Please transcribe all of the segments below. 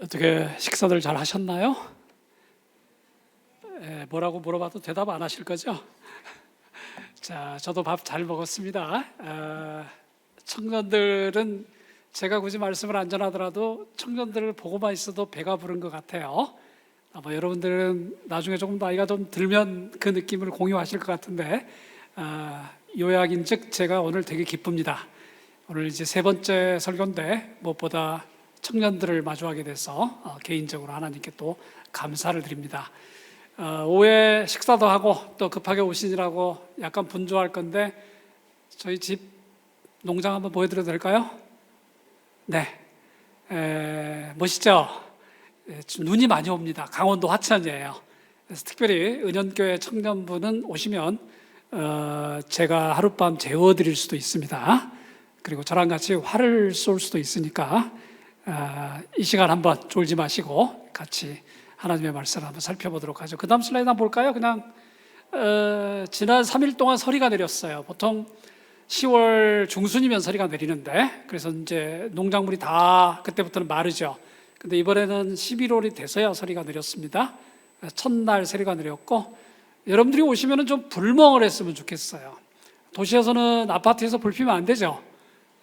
어떻게 식사들 잘 하셨나요? 뭐라고 물어봐도 대답 안 하실 거죠? 자, 저도 밥 잘 먹었습니다. 청년들은 제가 굳이 말씀을 안 전하더라도 청년들을 보고만 있어도 배가 부른 것 같아요. 아마 여러분들은 나중에 조금 나이가 좀 들면 그 느낌을 공유하실 것 같은데, 요약인즉 제가 오늘 되게 기쁩니다. 오늘 이제 세 번째 설교인데 무엇보다 청년들을 마주하게 돼서 개인적으로 하나님께 또 감사를 드립니다. 오후에 식사도 하고 또 급하게 오시느라고 약간 분주할 건데 저희 집 농장 한번 보여드려도 될까요? 네, 멋있죠? 눈이 많이 옵니다. 강원도 화천이에요. 그래서 특별히 은연교회 청년부는 오시면 제가 하룻밤 재워드릴 수도 있습니다. 그리고 저랑 같이 활을 쏠 수도 있으니까 이 시간 한번 졸지 마시고 같이 하나님의 말씀을 한번 살펴보도록 하죠. 그 다음 슬라이드 한번 볼까요? 그냥 지난 3일 동안 서리가 내렸어요. 보통 10월 중순이면 서리가 내리는데, 그래서 이제 농작물이 다 그때부터는 마르죠. 근데 이번에는 11월이 돼서야 서리가 내렸습니다. 첫날 서리가 내렸고, 여러분들이 오시면 좀 불멍을 했으면 좋겠어요. 도시에서는 아파트에서 불 피면 안 되죠.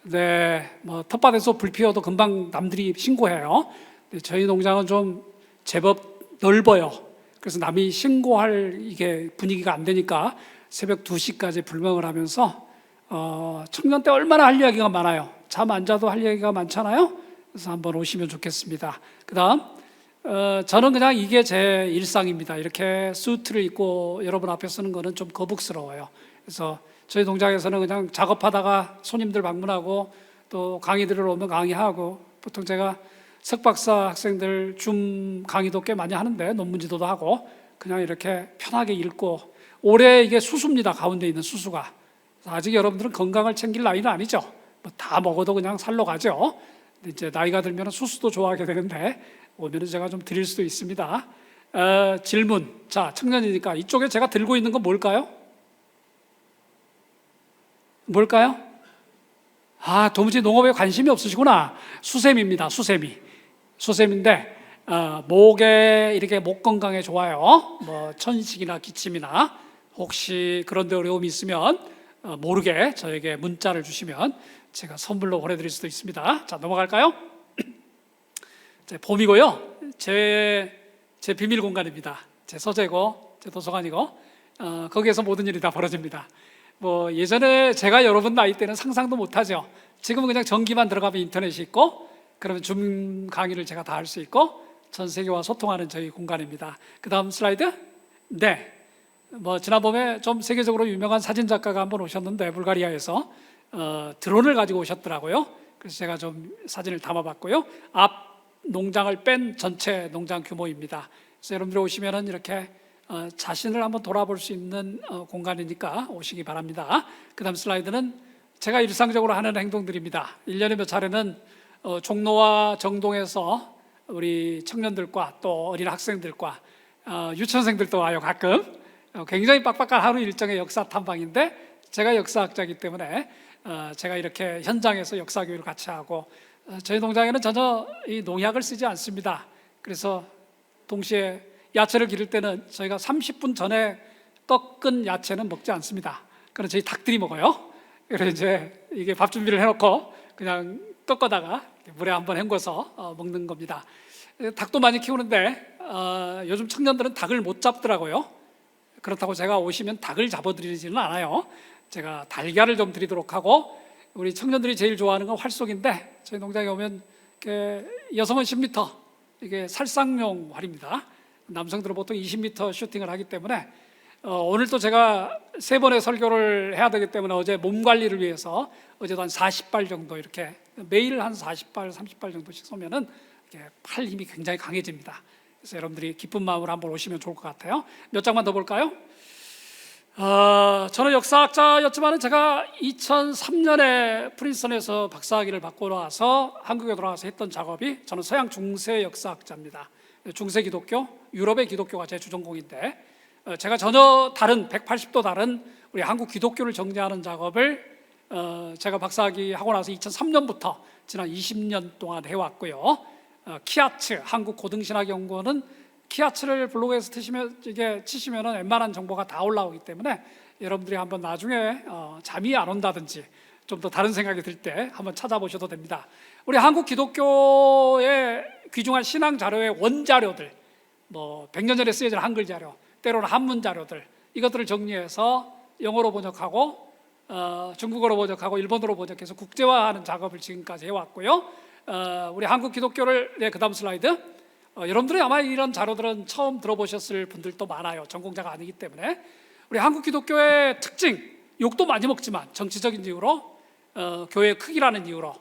네, 뭐 텃밭에서 불 피워도 금방 남들이 신고해요. 저희 농장은 좀 제법 넓어요. 그래서 남이 신고할 이게 분위기가 안 되니까 새벽 2시까지 불멍을 하면서 청년 때 얼마나 할 이야기가 많아요. 잠 안 자도 할 이야기가 많잖아요. 그래서 한번 오시면 좋겠습니다. 그 다음 저는 그냥 이게 제 일상입니다. 이렇게 수트를 입고 여러분 앞에 서는 거는 좀 거북스러워요. 그래서 저희 농장에서는 그냥 작업하다가 손님들 방문하고 또 강의들을 오면 강의하고, 보통 제가 석박사 학생들 줌 강의도 꽤 많이 하는데 논문 지도도 하고 그냥 이렇게 편하게 읽고, 올해 이게 수수입니다. 가운데 있는 수수가. 아직 여러분들은 건강을 챙길 나이는 아니죠. 뭐 다 먹어도 그냥 살로 가죠. 근데 이제 나이가 들면 수수도 좋아하게 되는데 오늘은 제가 좀 드릴 수도 있습니다. 질문. 자, 청년이니까 이쪽에 제가 들고 있는 건 뭘까요? 뭘까요? 도무지 농업에 관심이 없으시구나. 수세미입니다. 수세미인데 목에 이렇게 목 건강에 좋아요. 뭐 천식이나 기침이나 혹시 그런 데 어려움이 있으면 모르게 저에게 문자를 주시면 제가 선물로 보내드릴 수도 있습니다. 자, 넘어갈까요? 봄이고요. 제 비밀 공간입니다. 제 서재고 제 도서관이고 거기에서 모든 일이 다 벌어집니다. 뭐 예전에 제가 여러분 나이 때는 상상도 못하죠. 지금은 그냥 전기만 들어가면 인터넷이 있고, 그러면 줌 강의를 제가 다 할 수 있고 전 세계와 소통하는 저희 공간입니다. 그 다음 슬라이드. 네, 뭐 지난번에 좀 세계적으로 유명한 사진 작가가 한번 오셨는데 불가리아에서 드론을 가지고 오셨더라고요. 그래서 제가 좀 사진을 담아봤고요. 앞 농장을 뺀 전체 농장 규모입니다. 그래서 여러분들 오시면은 이렇게 자신을 한번 돌아볼 수 있는 공간이니까 오시기 바랍니다. 그 다음 슬라이드는 제가 일상적으로 하는 행동들입니다. 1년에 몇 차례는 종로와 정동에서 우리 청년들과 또 어린 학생들과 유치원생들도 와요. 가끔 굉장히 빡빡한 하루 일정의 역사 탐방인데, 제가 역사학자이기 때문에 제가 이렇게 현장에서 역사 교육을 같이 하고, 저희 농장에는 전혀 이 농약을 쓰지 않습니다. 그래서 동시에 야채를 기를 때는 저희가 30분 전에 꺾은 야채는 먹지 않습니다. 그럼 저희 닭들이 먹어요. 그래서 이제 이게 밥 준비를 해놓고 그냥 꺾어다가 물에 한번 헹궈서 먹는 겁니다. 닭도 많이 키우는데 요즘 청년들은 닭을 못 잡더라고요. 그렇다고 제가 오시면 닭을 잡아드리지는 않아요. 제가 달걀을 좀 드리도록 하고, 우리 청년들이 제일 좋아하는 건 활쏘기인데 저희 농장에 오면 여성은 10m, 이게 살상용 활입니다. 남성들은 보통 20m 슈팅을 하기 때문에 오늘 또 제가 3번의 설교를 해야 되기 때문에 어제 몸 관리를 위해서 어제도 한 40발 정도, 이렇게 매일 한 40발, 30발 정도씩 쏘면은 팔 힘이 굉장히 강해집니다. 그래서 여러분들이 기쁜 마음으로 한번 오시면 좋을 것 같아요. 몇 장만 더 볼까요? 저는 역사학자였지만 제가 2003년에 프린스턴에서 박사학위를 받고 나서 한국에 돌아와서 했던 작업이, 저는 서양 중세 역사학자입니다. 중세 기독교, 유럽의 기독교가 제 주전공인데 제가 전혀 다른 180도 다른 우리 한국 기독교를 정리하는 작업을 제가 박사학위 하고 나서 2003년부터 지난 20년 동안 해왔고요. 키아츠 한국고등신학연구원은 키아츠를 블로그에서 치시면은 웬만한 정보가 다 올라오기 때문에 여러분들이 한번 나중에 잠이 안 온다든지 좀 더 다른 생각이 들 때 한번 찾아보셔도 됩니다. 우리 한국 기독교의 귀중한 신앙 자료의 원자료들, 뭐 100년 전에 쓰여진 한글 자료, 때로는 한문 자료들, 이것들을 정리해서 영어로 번역하고 중국어로 번역하고 일본어로 번역해서 국제화하는 작업을 지금까지 해왔고요. 우리 한국 기독교를, 그 다음 슬라이드. 여러분들이 아마 이런 자료들은 처음 들어보셨을 분들도 많아요. 전공자가 아니기 때문에. 우리 한국 기독교의 특징, 욕도 많이 먹지만 정치적인 이유로, 교회의 크기라는 이유로,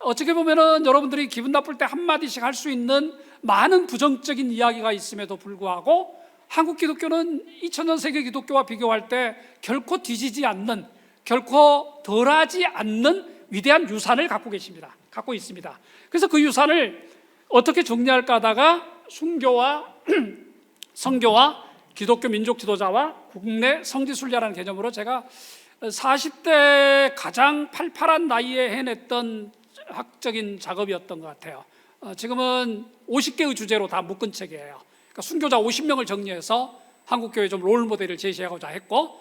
어떻게 보면은 여러분들이 기분 나쁠 때 한마디씩 할 수 있는 많은 부정적인 이야기가 있음에도 불구하고 한국 기독교는 2000년 세계 기독교와 비교할 때 결코 뒤지지 않는, 결코 덜하지 않는 위대한 유산을 갖고 있습니다. 그래서 그 유산을 어떻게 정리할까 하다가 순교와 성교와 기독교 민족 지도자와 국내 성지순례라는 개념으로 제가 40대 가장 팔팔한 나이에 해냈던 학적인 작업이었던 것 같아요. 지금은 50개의 주제로 다 묶은 책이에요. 그러니까 순교자 50명을 정리해서 한국교회 좀 롤모델을 제시하고자 했고,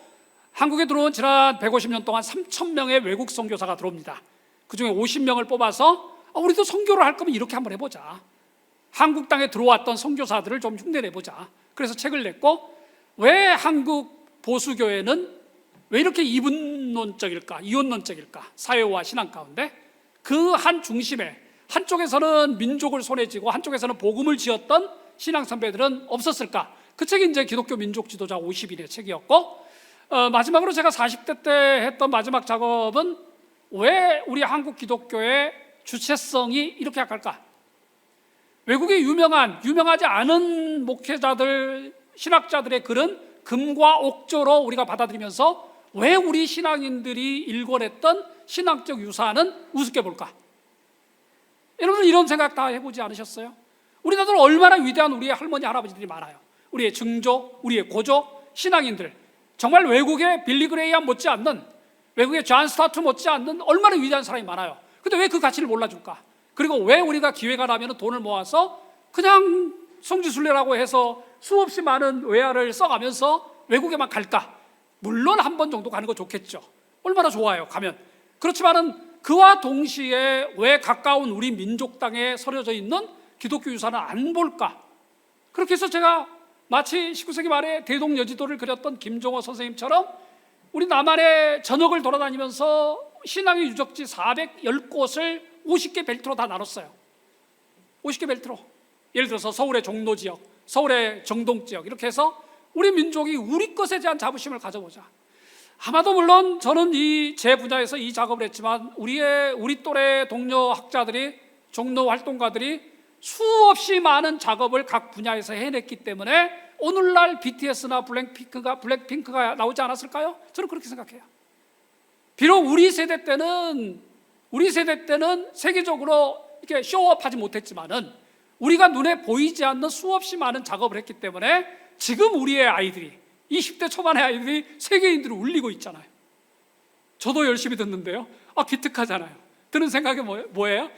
한국에 들어온 지난 150년 동안 3,000명의 외국 선교사가 들어옵니다. 그중에 50명을 뽑아서 우리도 선교를 할 거면 이렇게 한번 해보자, 한국 땅에 들어왔던 선교사들을 좀 흉내내보자. 그래서 책을 냈고, 왜 한국 보수교회는 왜 이렇게 이분론적일까, 이혼론적일까, 사회와 신앙 가운데 그 한 중심에 한쪽에서는 민족을 손에 쥐고 한쪽에서는 복음을 지었던 신앙 선배들은 없었을까? 그 책이 이제 기독교 민족 지도자 50인의 책이었고, 마지막으로 제가 40대 때 했던 마지막 작업은 왜 우리 한국 기독교의 주체성이 이렇게 약할까? 외국의 유명하지 않은 목회자들, 신학자들의 글은 금과 옥조로 우리가 받아들이면서 왜 우리 신앙인들이 일궈냈던 신앙적 유산은 우습게 볼까? 여러분 이런 생각 다 해보지 않으셨어요? 우리나라는 얼마나 위대한 우리의 할머니, 할아버지들이 많아요. 우리의 증조, 우리의 고조, 신앙인들, 정말 외국의 빌리 그레이엄 못지않는, 외국의 존 스타트 못지않는 얼마나 위대한 사람이 많아요. 근데 왜 그 가치를 몰라줄까? 그리고 왜 우리가 기회가 나면 돈을 모아서 그냥 성지순례라고 해서 수없이 많은 외화를 써가면서 외국에만 갈까? 물론 한 번 정도 가는 거 좋겠죠. 얼마나 좋아요, 가면. 그렇지만은 그와 동시에 왜 가까운 우리 민족 땅에 서려져 있는 기독교 유산을 안 볼까? 그렇게 해서 제가 마치 19세기 말에 대동여지도를 그렸던 김종호 선생님처럼 우리 남한의 전역을 돌아다니면서 신앙의 유적지 410곳을 50개 벨트로 다 나눴어요. 50개 벨트로. 예를 들어서 서울의 종로 지역, 서울의 정동 지역, 이렇게 해서 우리 민족이 우리 것에 대한 자부심을 가져보자. 아마도 물론 저는 제 분야에서 이 작업을 했지만 우리 또래 동료 학자들이, 종로 활동가들이 수없이 많은 작업을 각 분야에서 해냈기 때문에 오늘날 BTS나 블랙핑크가 나오지 않았을까요? 저는 그렇게 생각해요. 비록 우리 세대 때는 세계적으로 이렇게 쇼업하지 못했지만은 우리가 눈에 보이지 않는 수없이 많은 작업을 했기 때문에 지금 우리의 아이들이, 20대 초반의 아이들이 세계인들을 울리고 있잖아요. 저도 열심히 듣는데요. 기특하잖아요. 드는 생각이 뭐예요?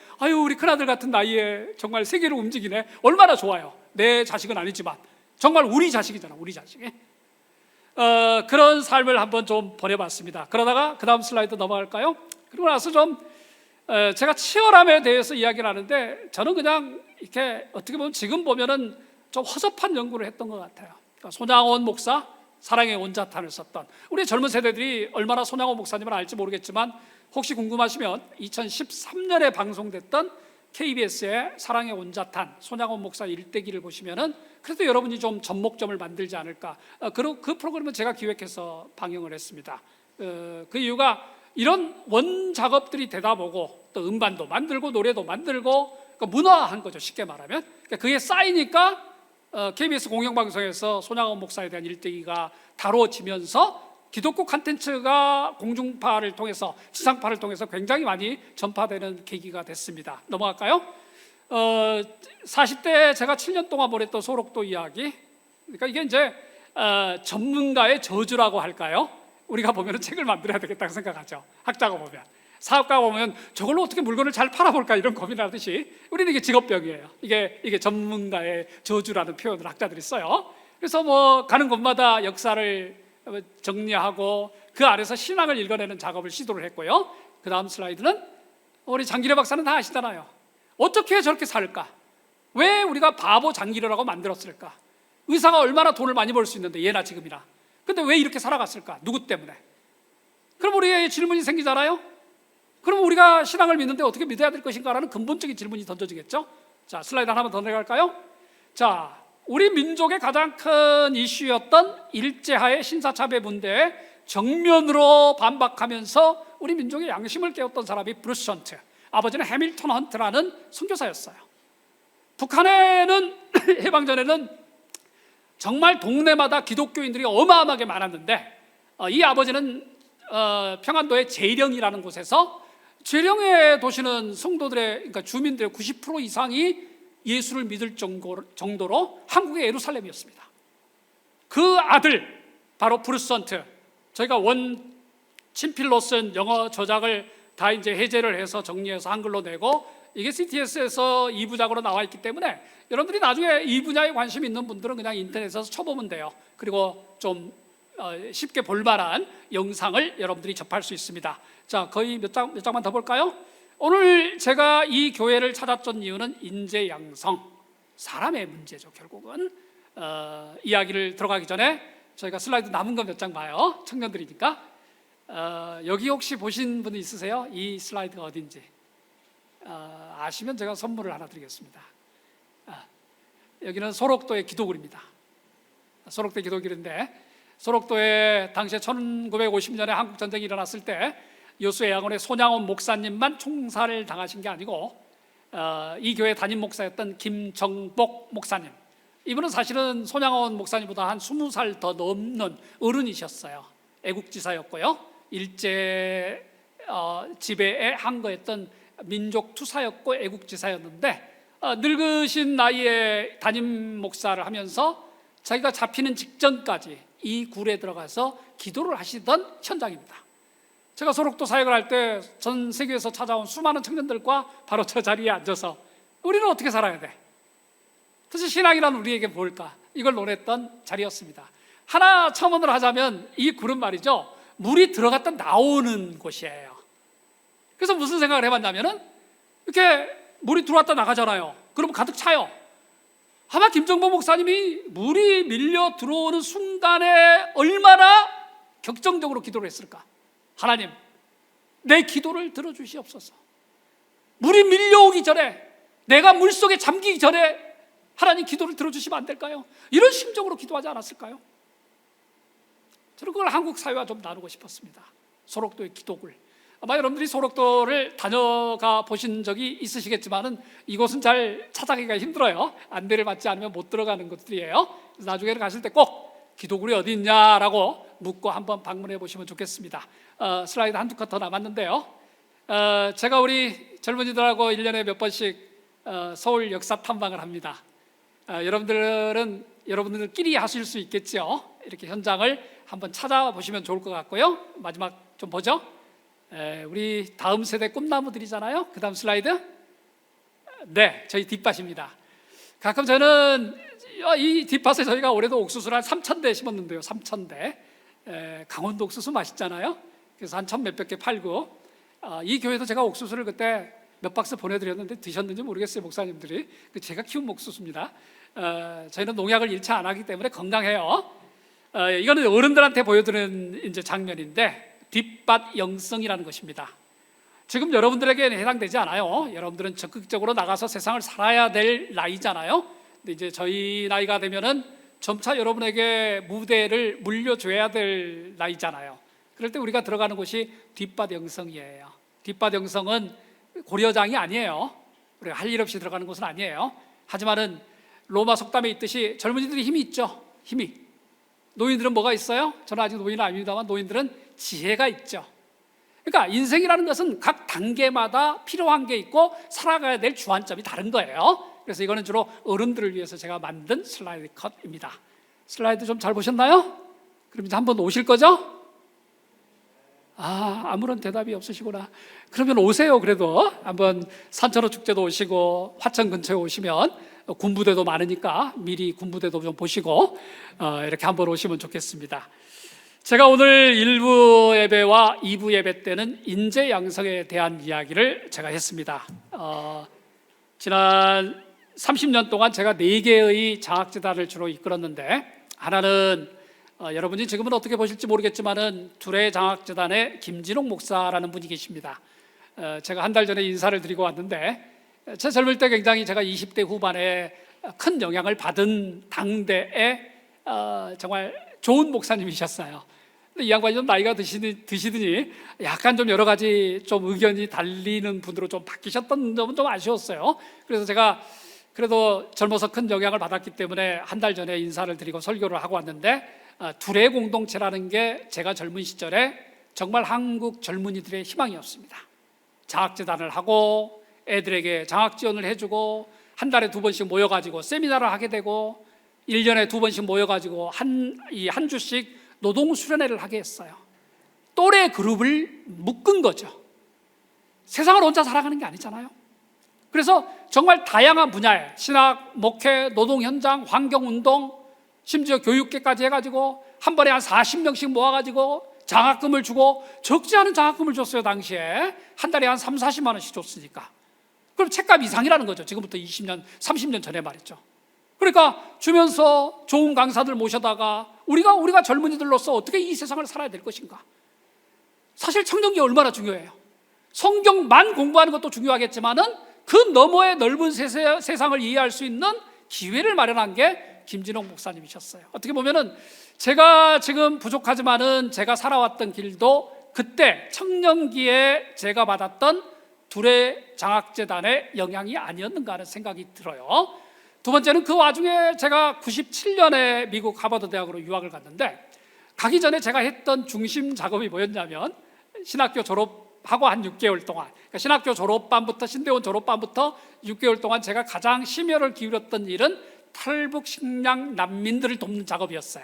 우리 큰아들 같은 나이에 정말 세계를 움직이네. 얼마나 좋아요. 내 자식은 아니지만 정말 우리 자식이잖아, 우리 자식이. 그런 삶을 한번 좀 보내봤습니다. 그러다가 그 다음 슬라이드 넘어갈까요? 그리고 나서 좀 제가 치열함에 대해서 이야기를 하는데, 저는 그냥 이렇게 어떻게 보면 지금 보면은 좀 허접한 연구를 했던 것 같아요. 그러니까 손양원 목사, 사랑의 온자탄을 썼던, 우리 젊은 세대들이 얼마나 손양원 목사님을 알지 모르겠지만 혹시 궁금하시면 2013년에 방송됐던 KBS의 사랑의 온자탄, 손양원 목사 일대기를 보시면은 그래도 여러분이 좀 접목점을 만들지 않을까. 그 프로그램은 제가 기획해서 방영을 했습니다. 그 이유가 이런 원 작업들이 되다 보고 또 음반도 만들고 노래도 만들고, 그러니까 문화한 거죠, 쉽게 말하면. 그러니까 그게 쌓이니까 KBS 공영방송에서 손양원 목사에 대한 일대기가 다뤄지면서 기독교 콘텐츠가 공중파를 통해서, 지상파를 통해서 굉장히 많이 전파되는 계기가 됐습니다. 넘어갈까요? 40대 제가 7년 동안 보냈던 소록도 이야기. 그러니까 이게 이제 전문가의 저주라고 할까요? 우리가 보면 책을 만들어야 되겠다고 생각하죠, 학자가 보면. 사업가가 보면 저걸로 어떻게 물건을 잘 팔아볼까 이런 고민하듯이 우리는 이게 직업병이에요. 이게 전문가의 저주라는 표현을 학자들이 써요. 그래서 뭐 가는 곳마다 역사를 정리하고 그 안에서 신앙을 읽어내는 작업을 시도를 했고요. 그 다음 슬라이드는 우리 장기려 박사는 다 아시잖아요. 어떻게 저렇게 살까? 왜 우리가 바보 장기려라고 만들었을까? 의사가 얼마나 돈을 많이 벌 수 있는데, 예나 지금이나. 근데 왜 이렇게 살아갔을까? 누구 때문에? 그럼 우리의 질문이 생기잖아요. 그럼 우리가 신앙을 믿는데 어떻게 믿어야 될 것인가라는 근본적인 질문이 던져지겠죠. 자, 슬라이드 하나만 더 내려갈까요? 자, 우리 민족의 가장 큰 이슈였던 일제하의 신사참배 문제에 정면으로 반박하면서 우리 민족의 양심을 깨웠던 사람이 브루스 헌트, 아버지는 해밀턴 헌트라는 선교사였어요. 북한에는 해방전에는 정말 동네마다 기독교인들이 어마어마하게 많았는데, 이 아버지는 평안도의 재령이라는 곳에서, 재령의 도시는 성도들의, 그러니까 주민들의 90% 이상이 예수를 믿을 정도로 한국의 예루살렘이었습니다. 그 아들 바로 브루스 헌트, 저희가 원 친필로 쓴 영어 저작을 다 이제 해제를 해서 정리해서 한글로 내고, 이게 CTS에서 2부작으로 나와 있기 때문에 여러분들이 나중에 이 분야에 관심 있는 분들은 그냥 인터넷에서 쳐보면 돼요. 그리고 좀 쉽게 볼만한 영상을 여러분들이 접할 수 있습니다. 자, 거의 몇 장만 더 볼까요? 오늘 제가 이 교회를 찾았던 이유는 인재 양성, 사람의 문제죠. 결국은 이야기를 들어가기 전에 저희가 슬라이드 남은 거 몇 장 봐요. 청년들이니까. 여기 혹시 보신 분 있으세요? 이 슬라이드가 어딘지 아시면 제가 선물을 하나 드리겠습니다. 여기는 소록도의 기도굴입니다. 소록도의 기도굴인데, 소록도에 당시에 1950년에 한국전쟁이 일어났을 때 여수의 양원의 손양원 목사님만 총살을 당하신 게 아니고, 이 교회 담임 목사였던 김정복 목사님, 이분은 사실은 손양원 목사님보다 한 20살 더 넘는 어른이셨어요. 애국지사였고요, 일제 지배에 항거했던 민족투사였고 애국지사였는데, 늙으신 나이에 담임 목사를 하면서 자기가 잡히는 직전까지 이 굴에 들어가서 기도를 하시던 현장입니다. 제가 소록도 사역을 할 때 전 세계에서 찾아온 수많은 청년들과 바로 저 자리에 앉아서 우리는 어떻게 살아야 돼? 도대체 신앙이란 우리에게 뭘까? 이걸 논했던 자리였습니다. 하나 첨언을 하자면, 이 굴은 말이죠, 물이 들어갔다 나오는 곳이에요. 그래서 무슨 생각을 해봤냐면은, 이렇게 물이 들어왔다 나가잖아요. 그러면 가득 차요. 아마 김정복 목사님이 물이 밀려 들어오는 순간에 얼마나 격정적으로 기도를 했을까? 하나님, 내 기도를 들어주시옵소서. 물이 밀려오기 전에, 내가 물속에 잠기기 전에 하나님 기도를 들어주시면 안 될까요? 이런 심정으로 기도하지 않았을까요? 저는 그걸 한국 사회와 좀 나누고 싶었습니다. 소록도의 기도굴. 아마 여러분들이 소록도를 다녀가 보신 적이 있으시겠지만은 이곳은 잘 찾아가기가 힘들어요. 안내를 받지 않으면 못 들어가는 곳들이에요. 그래서 나중에 가실 때 꼭 기도굴이 어디 있냐라고 묻고 한번 방문해 보시면 좋겠습니다. 슬라이드 한두 컷 더 남았는데요. 제가 우리 젊은이들하고 1년에 몇 번씩 서울 역사 탐방을 합니다. 여러분들끼리 하실 수 있겠죠. 이렇게 현장을 한번 찾아보시면 좋을 것 같고요. 마지막 좀 보죠. 우리 다음 세대 꿈나무들이잖아요. 그 다음 슬라이드. 네, 저희 뒷밭입니다. 가끔 저는 이 뒷밭에 저희가 올해도 옥수수를 한 3,000대 심었는데요. 3,000대. 강원도 옥수수 맛있잖아요. 그래서 한 1,000몇백 개 팔고, 이 교회도 제가 옥수수를 그때 몇 박스 보내드렸는데 드셨는지 모르겠어요, 목사님들이. 제가 키운 옥수수입니다. 저희는 농약을 일체 안 하기 때문에 건강해요. 이거는 어른들한테 보여드리는 이제 장면인데, 뒷밭 영성이라는 것입니다. 지금 여러분들에게는 해당되지 않아요. 여러분들은 적극적으로 나가서 세상을 살아야 될 나이잖아요. 근데 이제 저희 나이가 되면은 점차 여러분에게 무대를 물려줘야 될 나이잖아요. 그럴 때 우리가 들어가는 곳이 뒷밭 영성이에요. 뒷밭 영성은 고려장이 아니에요. 우리가 할 일 없이 들어가는 곳은 아니에요. 하지만은 로마 속담에 있듯이 젊은이들이 힘이 있죠. 힘이. 노인들은 뭐가 있어요? 저는 아직 노인은 아닙니다만 노인들은 지혜가 있죠. 그러니까 인생이라는 것은 각 단계마다 필요한 게 있고 살아가야 될 주안점이 다른 거예요. 그래서 이거는 주로 어른들을 위해서 제가 만든 슬라이드 컷입니다. 슬라이드 좀 잘 보셨나요? 그럼 이제 한번 오실 거죠? 아무런 대답이 없으시구나. 그러면 오세요. 그래도 한번 산천어 축제도 오시고 화천 근처에 오시면 군부대도 많으니까 미리 군부대도 좀 보시고 이렇게 한번 오시면 좋겠습니다. 제가 오늘 1부 예배와 2부 예배 때는 인재 양성에 대한 이야기를 제가 했습니다. 지난 30년 동안 제가 4개의 장학재단을 주로 이끌었는데, 하나는 여러분이 지금은 어떻게 보실지 모르겠지만은 둘의 장학재단의 김진옥 목사라는 분이 계십니다. 제가 한 달 전에 인사를 드리고 왔는데, 제 젊을 때 굉장히 제가 20대 후반에 큰 영향을 받은 당대의 정말 좋은 목사님이셨어요. 근데 이 양반이 좀 나이가 드시더니 약간 좀 여러 가지 좀 의견이 달리는 분으로 좀 바뀌셨던 점은 좀 아쉬웠어요. 그래서 제가 그래도 젊어서 큰 영향을 받았기 때문에 한 달 전에 인사를 드리고 설교를 하고 왔는데, 둘의 공동체라는 게 제가 젊은 시절에 정말 한국 젊은이들의 희망이었습니다. 장학재단을 하고 애들에게 장학 지원을 해주고 한 달에 2번씩 모여가지고 세미나를 하게 되고 1년에 2번씩 모여가지고 한 주씩 노동 수련회를 하게 했어요. 또래 그룹을 묶은 거죠. 세상을 혼자 살아가는 게 아니잖아요. 그래서 정말 다양한 분야에 신학, 목회, 노동 현장, 환경운동, 심지어 교육계까지 해가지고 한 번에 한 40명씩 모아가지고 장학금을 주고, 적지 않은 장학금을 줬어요. 당시에 한 달에 한 3, 40만 원씩 줬으니까. 그럼 책값 이상이라는 거죠. 지금부터 20년, 30년 전에 말이죠. 그러니까 주면서 좋은 강사들 모셔다가 우리가 젊은이들로서 어떻게 이 세상을 살아야 될 것인가. 사실 청년기 얼마나 중요해요. 성경만 공부하는 것도 중요하겠지만은 그 너머의 넓은 세상을 이해할 수 있는 기회를 마련한 게 김진옥 목사님이셨어요. 어떻게 보면은 제가 지금 부족하지만은 제가 살아왔던 길도 그때 청년기에 제가 받았던 둘의 장학재단의 영향이 아니었는가 하는 생각이 들어요. 두 번째는 그 와중에 제가 97년에 미국 하버드 대학으로 유학을 갔는데, 가기 전에 제가 했던 중심 작업이 뭐였냐면, 신학교 졸업하고 한 6개월 동안, 그러니까 신학교 졸업반부터 신대원 졸업반부터 6개월 동안 제가 가장 심혈을 기울였던 일은 탈북 식량 난민들을 돕는 작업이었어요.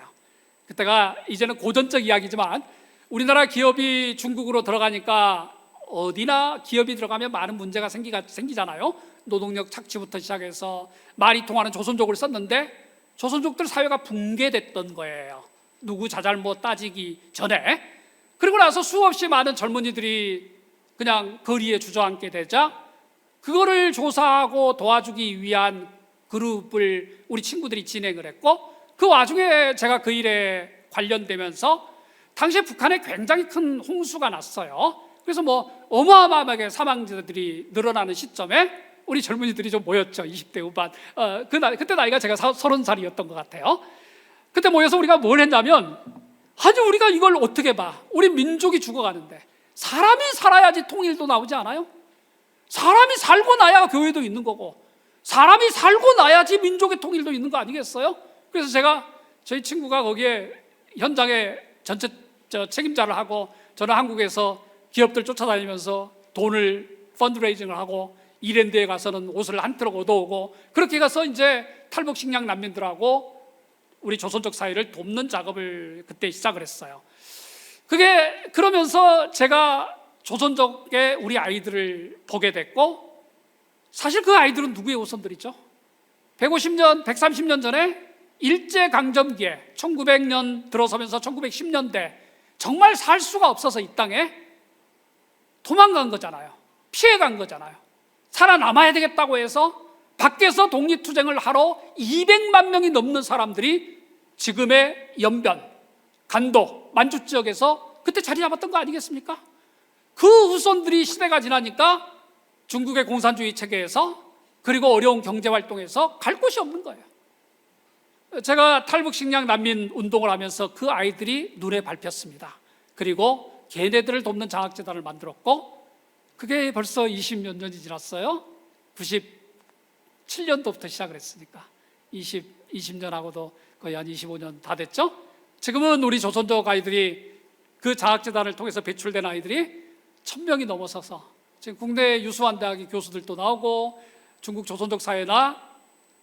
그때가 이제는 고전적 이야기지만 우리나라 기업이 중국으로 들어가니까 어디나 기업이 들어가면 많은 문제가 생기잖아요. 노동력 착취부터 시작해서 말이 통하는 조선족을 썼는데 조선족들 사회가 붕괴됐던 거예요. 누구 자잘못 따지기 전에. 그리고 나서 수없이 많은 젊은이들이 그냥 거리에 주저앉게 되자 그거를 조사하고 도와주기 위한 그룹을 우리 친구들이 진행을 했고, 그 와중에 제가 그 일에 관련되면서 당시에 북한에 굉장히 큰 홍수가 났어요. 그래서 어마어마하게 사망자들이 늘어나는 시점에 우리 젊은이들이 좀 모였죠. 20대 후반. 그때 나이가 제가 30살이었던 것 같아요. 그때 모여서 우리가 뭘 했냐면, 아니 우리가 이걸 어떻게 봐. 우리 민족이 죽어가는데 사람이 살아야지 통일도 나오지 않아요? 사람이 살고 나야 교회도 있는 거고, 사람이 살고 나야지 민족의 통일도 있는 거 아니겠어요? 그래서 저희 친구가 거기에 현장에 전체 책임자를 하고, 저는 한국에서 기업들 쫓아다니면서 돈을 펀드레이징을 하고 이랜드에 가서는 옷을 한 트럭 얻어오고, 그렇게 가서 이제 탈북 식량 난민들하고 우리 조선족 사회를 돕는 작업을 그때 시작을 했어요. 그러면서 제가 조선족의 우리 아이들을 보게 됐고, 사실 그 아이들은 누구의 후손들이죠? 150년, 130년 전에 일제강점기에 1900년 들어서면서 1910년대 정말 살 수가 없어서 이 땅에 도망간 거잖아요. 피해간 거잖아요. 살아남아야 되겠다고 해서 밖에서 독립투쟁을 하러 200만 명이 넘는 사람들이 지금의 연변, 간도, 만주 지역에서 그때 자리 잡았던 거 아니겠습니까? 그 후손들이 시대가 지나니까 중국의 공산주의 체계에서, 그리고 어려운 경제활동에서 갈 곳이 없는 거예요. 제가 탈북 식량 난민 운동을 하면서 그 아이들이 눈에 밟혔습니다. 그리고 걔네들을 돕는 장학재단을 만들었고, 그게 벌써 20몇 년이 지났어요. 97년도부터 시작을 했으니까 20년하고도 거의 한 25년 다 됐죠. 지금은 우리 조선족 아이들이, 그 장학재단을 통해서 배출된 아이들이 1000명이 넘어서서 지금 국내 유수한 대학의 교수들도 나오고, 중국 조선족 사회나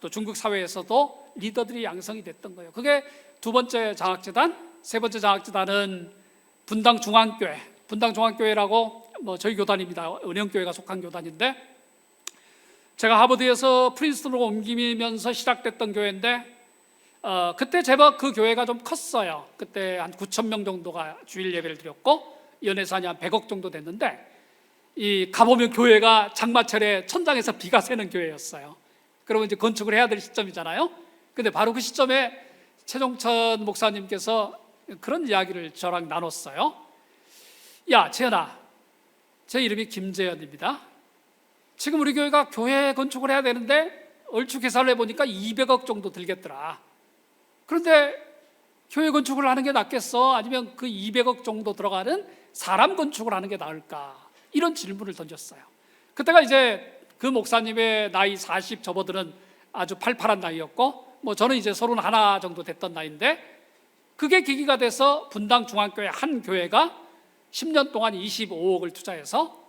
또 중국 사회에서도 리더들이 양성이 됐던 거예요. 그게 두 번째 장학재단. 세 번째 장학재단은 분당 중앙교회, 분당중앙교회라고 저희 교단입니다. 은영교회가 속한 교단인데, 제가 하버드에서 프린스턴으로 옮기면서 시작됐던 교회인데, 그때 제법 그 교회가 좀 컸어요. 그때 한 9천 명 정도가 주일 예배를 드렸고 연회산이 한 100억 정도 됐는데, 이 가보면 교회가 장마철에 천장에서 비가 새는 교회였어요. 그러면 이제 건축을 해야 될 시점이잖아요. 근데 바로 그 시점에 최종천 목사님께서 그런 이야기를 저랑 나눴어요. 야, 재현아, 제 이름이 김재현입니다. 지금 우리 교회가 교회 건축을 해야 되는데 얼추 계산을 해보니까 200억 정도 들겠더라. 그런데 교회 건축을 하는 게 낫겠어? 아니면 그 200억 정도 들어가는 사람 건축을 하는 게 나을까? 이런 질문을 던졌어요. 그때가 이제 그 목사님의 나이 40 접어드는 아주 팔팔한 나이였고, 저는 이제 31 정도 됐던 나이인데, 그게 계기가 돼서 분당중앙교회 한 교회가 10년 동안 25억을 투자해서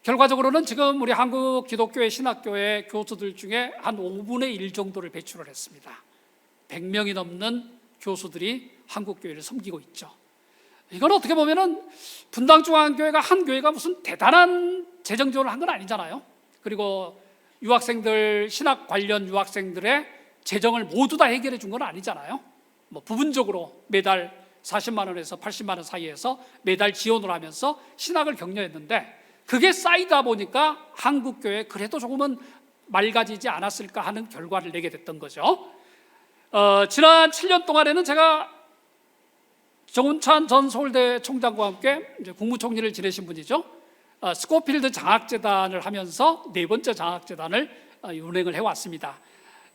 결과적으로는 지금 우리 한국 기독교회 신학교회 교수들 중에 한 5분의 1 정도를 배출을 했습니다. 100명이 넘는 교수들이 한국교회를 섬기고 있죠. 이건 어떻게 보면은 분당중앙교회가 한 교회가 무슨 대단한 재정 지원을 한 건 아니잖아요. 그리고 유학생들, 신학 관련 유학생들의 재정을 모두 다 해결해 준 건 아니잖아요. 부분적으로 매달 40만 원에서 80만 원 사이에서 매달 지원을 하면서 신학을 격려했는데, 그게 쌓이다 보니까 한국교회 그래도 조금은 맑아지지 않았을까 하는 결과를 내게 됐던 거죠. 지난 7년 동안에는 제가 정운찬 전 서울대 총장과 함께 이제 국무총리를 지내신 분이죠. 스코필드 장학재단을 하면서 4번째 장학재단을 운행을 해왔습니다.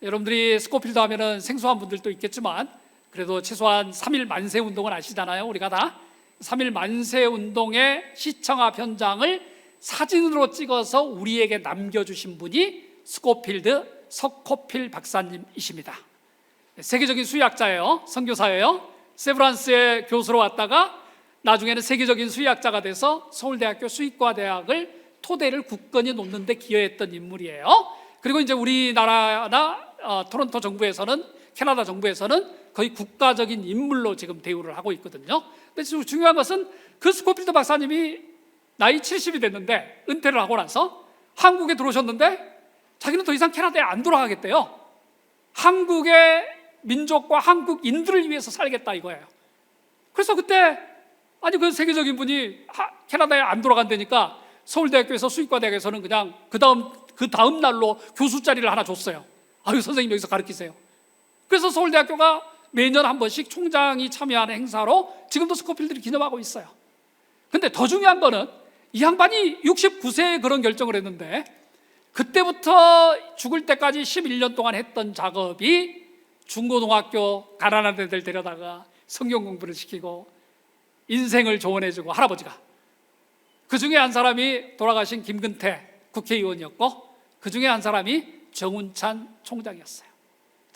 여러분들이 스코필드 하면은 생소한 분들도 있겠지만, 그래도 최소한 3.1 만세 운동을 아시잖아요. 우리가 다 3.1 만세 운동의 시청합 현장을 사진으로 찍어서 우리에게 남겨주신 분이 스코필드 서코필 박사님이십니다. 세계적인 수의학자예요. 선교사예요. 세브란스에 교수로 왔다가 나중에는 세계적인 수의학자가 돼서 서울대학교 수의과대학을 토대를 굳건히 놓는 데 기여했던 인물이에요. 그리고 이제 우리나라나 토론토 정부에서는, 캐나다 정부에서는 거의 국가적인 인물로 지금 대우를 하고 있거든요. 근데 중요한 것은 그 스코필드 박사님이 나이 70이 됐는데 은퇴를 하고 나서 한국에 들어오셨는데 자기는 더 이상 캐나다에 안 돌아가겠대요. 한국의 민족과 한국인들을 위해서 살겠다 이거예요. 그래서 그때 그 세계적인 분이 캐나다에 안 돌아간다니까 서울대학교에서 수의과대학에서는 그냥 그 다음 날로 교수 자리를 하나 줬어요. 선생님 여기서 가르치세요. 그래서 서울대학교가 매년 한 번씩 총장이 참여하는 행사로 지금도 스코필드를 기념하고 있어요. 근데 더 중요한 거는 이 양반이 69세에 그런 결정을 했는데, 그때부터 죽을 때까지 11년 동안 했던 작업이 중고등학교 가난한 애들 데려다가 성경 공부를 시키고 인생을 조언해주고, 할아버지가 그 중에 한 사람이 돌아가신 김근태 국회의원이었고, 그 중에 한 사람이 정운찬 총장이었어요.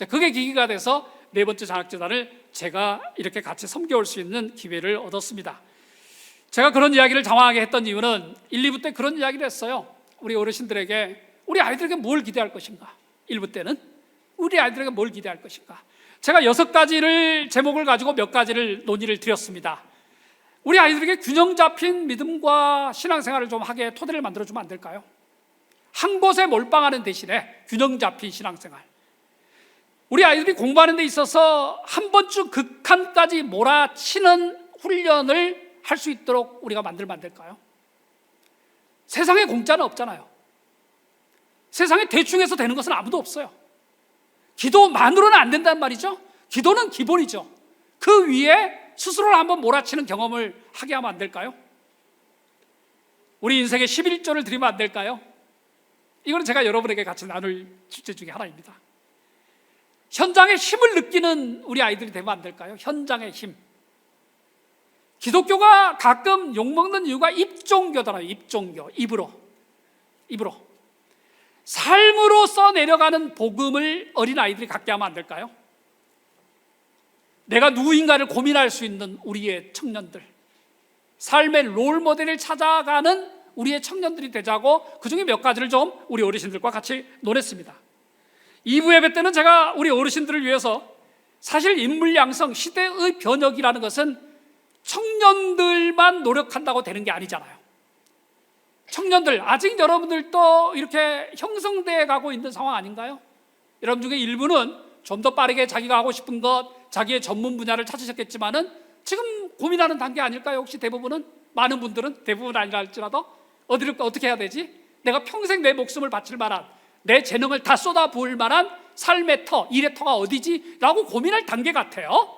그게 계기가 돼서 4번째 장학재단을 제가 이렇게 같이 섬겨올 수 있는 기회를 얻었습니다. 제가 그런 이야기를 장황하게 했던 이유는 1, 2부 때 그런 이야기를 했어요. 우리 어르신들에게, 우리 아이들에게 뭘 기대할 것인가. 1부 때는 우리 아이들에게 뭘 기대할 것인가. 제가 6가지를 제목을 가지고 몇 가지를 논의를 드렸습니다. 우리 아이들에게 균형 잡힌 믿음과 신앙생활을 좀 하게 토대를 만들어주면 안 될까요? 한 곳에 몰빵하는 대신에 균형 잡힌 신앙생활. 우리 아이들이 공부하는 데 있어서 한 번쯤 극한까지 몰아치는 훈련을 할 수 있도록 우리가 만들면 안 될까요? 세상에 공짜는 없잖아요. 세상에 대충 해서 되는 것은 아무도 없어요. 기도만으로는 안 된단 말이죠. 기도는 기본이죠. 그 위에 스스로를 한번 몰아치는 경험을 하게 하면 안 될까요? 우리 인생에 11조를 드리면 안 될까요? 이거는 제가 여러분에게 같이 나눌 주제 중에 하나입니다. 현장의 힘을 느끼는 우리 아이들이 되면 안 될까요? 현장의 힘. 기독교가 가끔 욕먹는 이유가 입종교잖아요. 입종교. 입으로 삶으로 써내려가는 복음을 어린아이들이 갖게 하면 안 될까요? 내가 누구인가를 고민할 수 있는 우리의 청년들, 삶의 롤모델을 찾아가는 우리의 청년들이 되자고 그중에 몇 가지를 좀 우리 어르신들과 같이 논했습니다. 2부 예배 때는 제가 우리 어르신들을 위해서 사실 인물 양성, 시대의 변혁이라는 것은 청년들만 노력한다고 되는 게 아니잖아요. 청년들, 아직 여러분들도 이렇게 형성돼 가고 있는 상황 아닌가요? 여러분 중에 일부는 좀 더 빠르게 자기가 하고 싶은 것, 자기의 전문 분야를 찾으셨겠지만은 지금 고민하는 단계 아닐까요? 혹시 대부분은? 많은 분들은, 대부분 아니라 할지라도 어떻게 해야 되지? 내가 평생 내 목숨을 바칠 만한, 내 재능을 다 쏟아 부을 만한 삶의 터, 일의 터가 어디지? 라고 고민할 단계 같아요.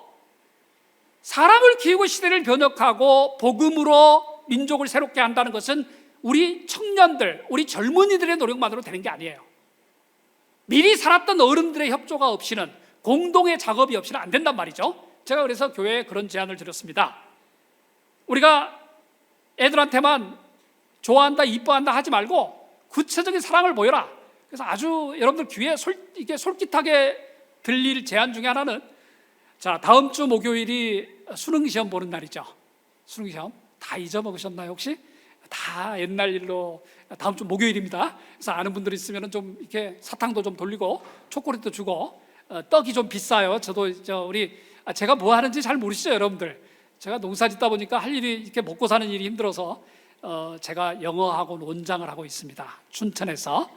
사람을 키우고 시대를 변혁하고 복음으로 민족을 새롭게 한다는 것은 우리 청년들, 우리 젊은이들의 노력만으로 되는 게 아니에요. 미리 살았던 어른들의 협조가 없이는, 공동의 작업이 없이는 안 된단 말이죠. 제가 그래서 교회에 그런 제안을 드렸습니다. 우리가 애들한테만 좋아한다, 이뻐한다 하지 말고 구체적인 사랑을 보여라. 그래서 아주 여러분들 귀에 이게 솔깃하게 들릴 제안 중에 하나는, 자, 다음 주 목요일이 수능시험 보는 날이죠. 수능시험 다 잊어먹으셨나요 혹시? 다 옛날 일로 다음 주 목요일입니다. 그래서 아는 분들 있으면 좀 이렇게 사탕도 좀 돌리고 초콜릿도 주고, 떡이 좀 비싸요. 저도 제가 뭐 하는지 잘 모르시죠 여러분들? 제가 농사 짓다 보니까 할 일이 이렇게 먹고 사는 일이 힘들어서 제가 영어학원 원장을 하고 있습니다. 춘천에서.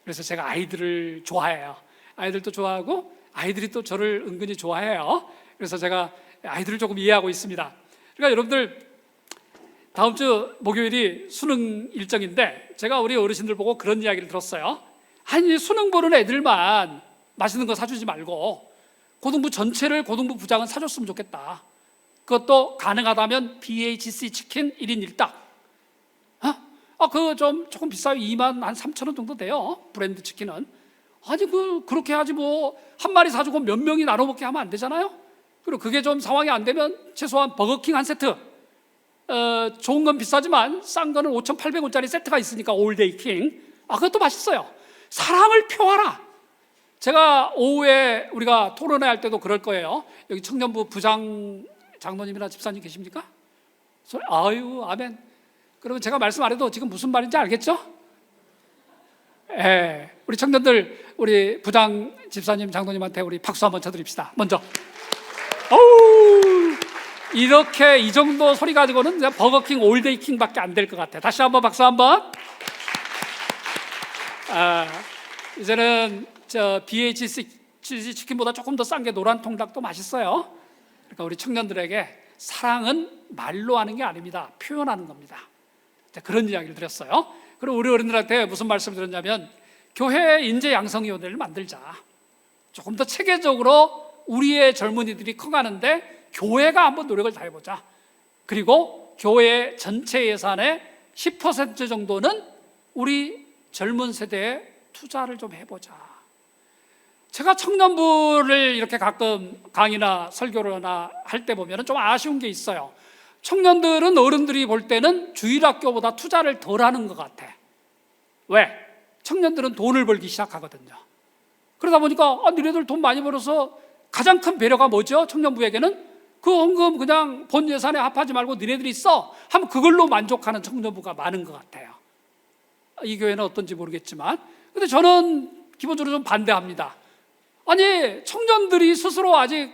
그래서 제가 아이들을 좋아해요. 아이들도 좋아하고 아이들이 또 저를 은근히 좋아해요. 그래서 제가 아이들을 조금 이해하고 있습니다. 그러니까 여러분들, 다음 주 목요일이 수능 일정인데 제가 우리 어르신들 보고 그런 이야기를 들었어요. 아니, 수능 보는 애들만 맛있는 거 사주지 말고 고등부 전체를, 고등부 부장은 사줬으면 좋겠다. 그것도 가능하다면 BHC 치킨 1인 1닭. 그거 조금 비싸요. 2만 한 3천 원 정도 돼요, 브랜드 치킨은. 아니, 그렇게 하지 뭐 한 마리 사주고 몇 명이 나눠 먹게 하면 안 되잖아요. 그리고 그게 좀 상황이 안 되면 최소한 버거킹 한 세트, 좋은 건 비싸지만 싼 거는 5,800원짜리 세트가 있으니까 올데이 킹. 그것도 맛있어요. 사랑을 표하라. 제가 오후에 우리가 토론회 할 때도 그럴 거예요. 여기 청년부 부장 장로님이나 집사님 계십니까? 아유, 아멘. 그러면 제가 말씀 안 해도 지금 무슨 말인지 알겠죠? 우리 청년들, 우리 부장 집사님 장로님한테 우리 박수 한번 쳐드립시다. 먼저. 이렇게 이 정도 소리 가지고는 버거킹 올데이 킹밖에 안 될 것 같아. 다시 한번 박수 한번. 이제는 BHC 치킨보다 조금 더 싼 게 노란 통닭도 맛있어요. 그러니까 우리 청년들에게 사랑은 말로 하는 게 아닙니다. 표현하는 겁니다. 그런 이야기를 드렸어요. 그리고 우리 어른들한테 무슨 말씀을 드렸냐면, 교회 인재 양성위원회를 만들자. 조금 더 체계적으로 우리의 젊은이들이 커가는데 교회가 한번 노력을 다해보자. 그리고 교회 전체 예산의 10% 정도는 우리 젊은 세대에 투자를 좀 해보자. 제가 청년부를 이렇게 가끔 강의나 설교나 할 때 보면 좀 아쉬운 게 있어요. 청년들은 어른들이 볼 때는 주일학교보다 투자를 덜 하는 것 같아. 왜? 청년들은 돈을 벌기 시작하거든요. 그러다 보니까 니네들 돈 많이 벌어서, 가장 큰 배려가 뭐죠? 청년부에게는 그 헌금 그냥 본 예산에 합하지 말고 니네들이 써 하면 그걸로 만족하는 청년부가 많은 것 같아요. 이 교회는 어떤지 모르겠지만, 근데 저는 기본적으로 좀 반대합니다. 아니, 청년들이 스스로 아직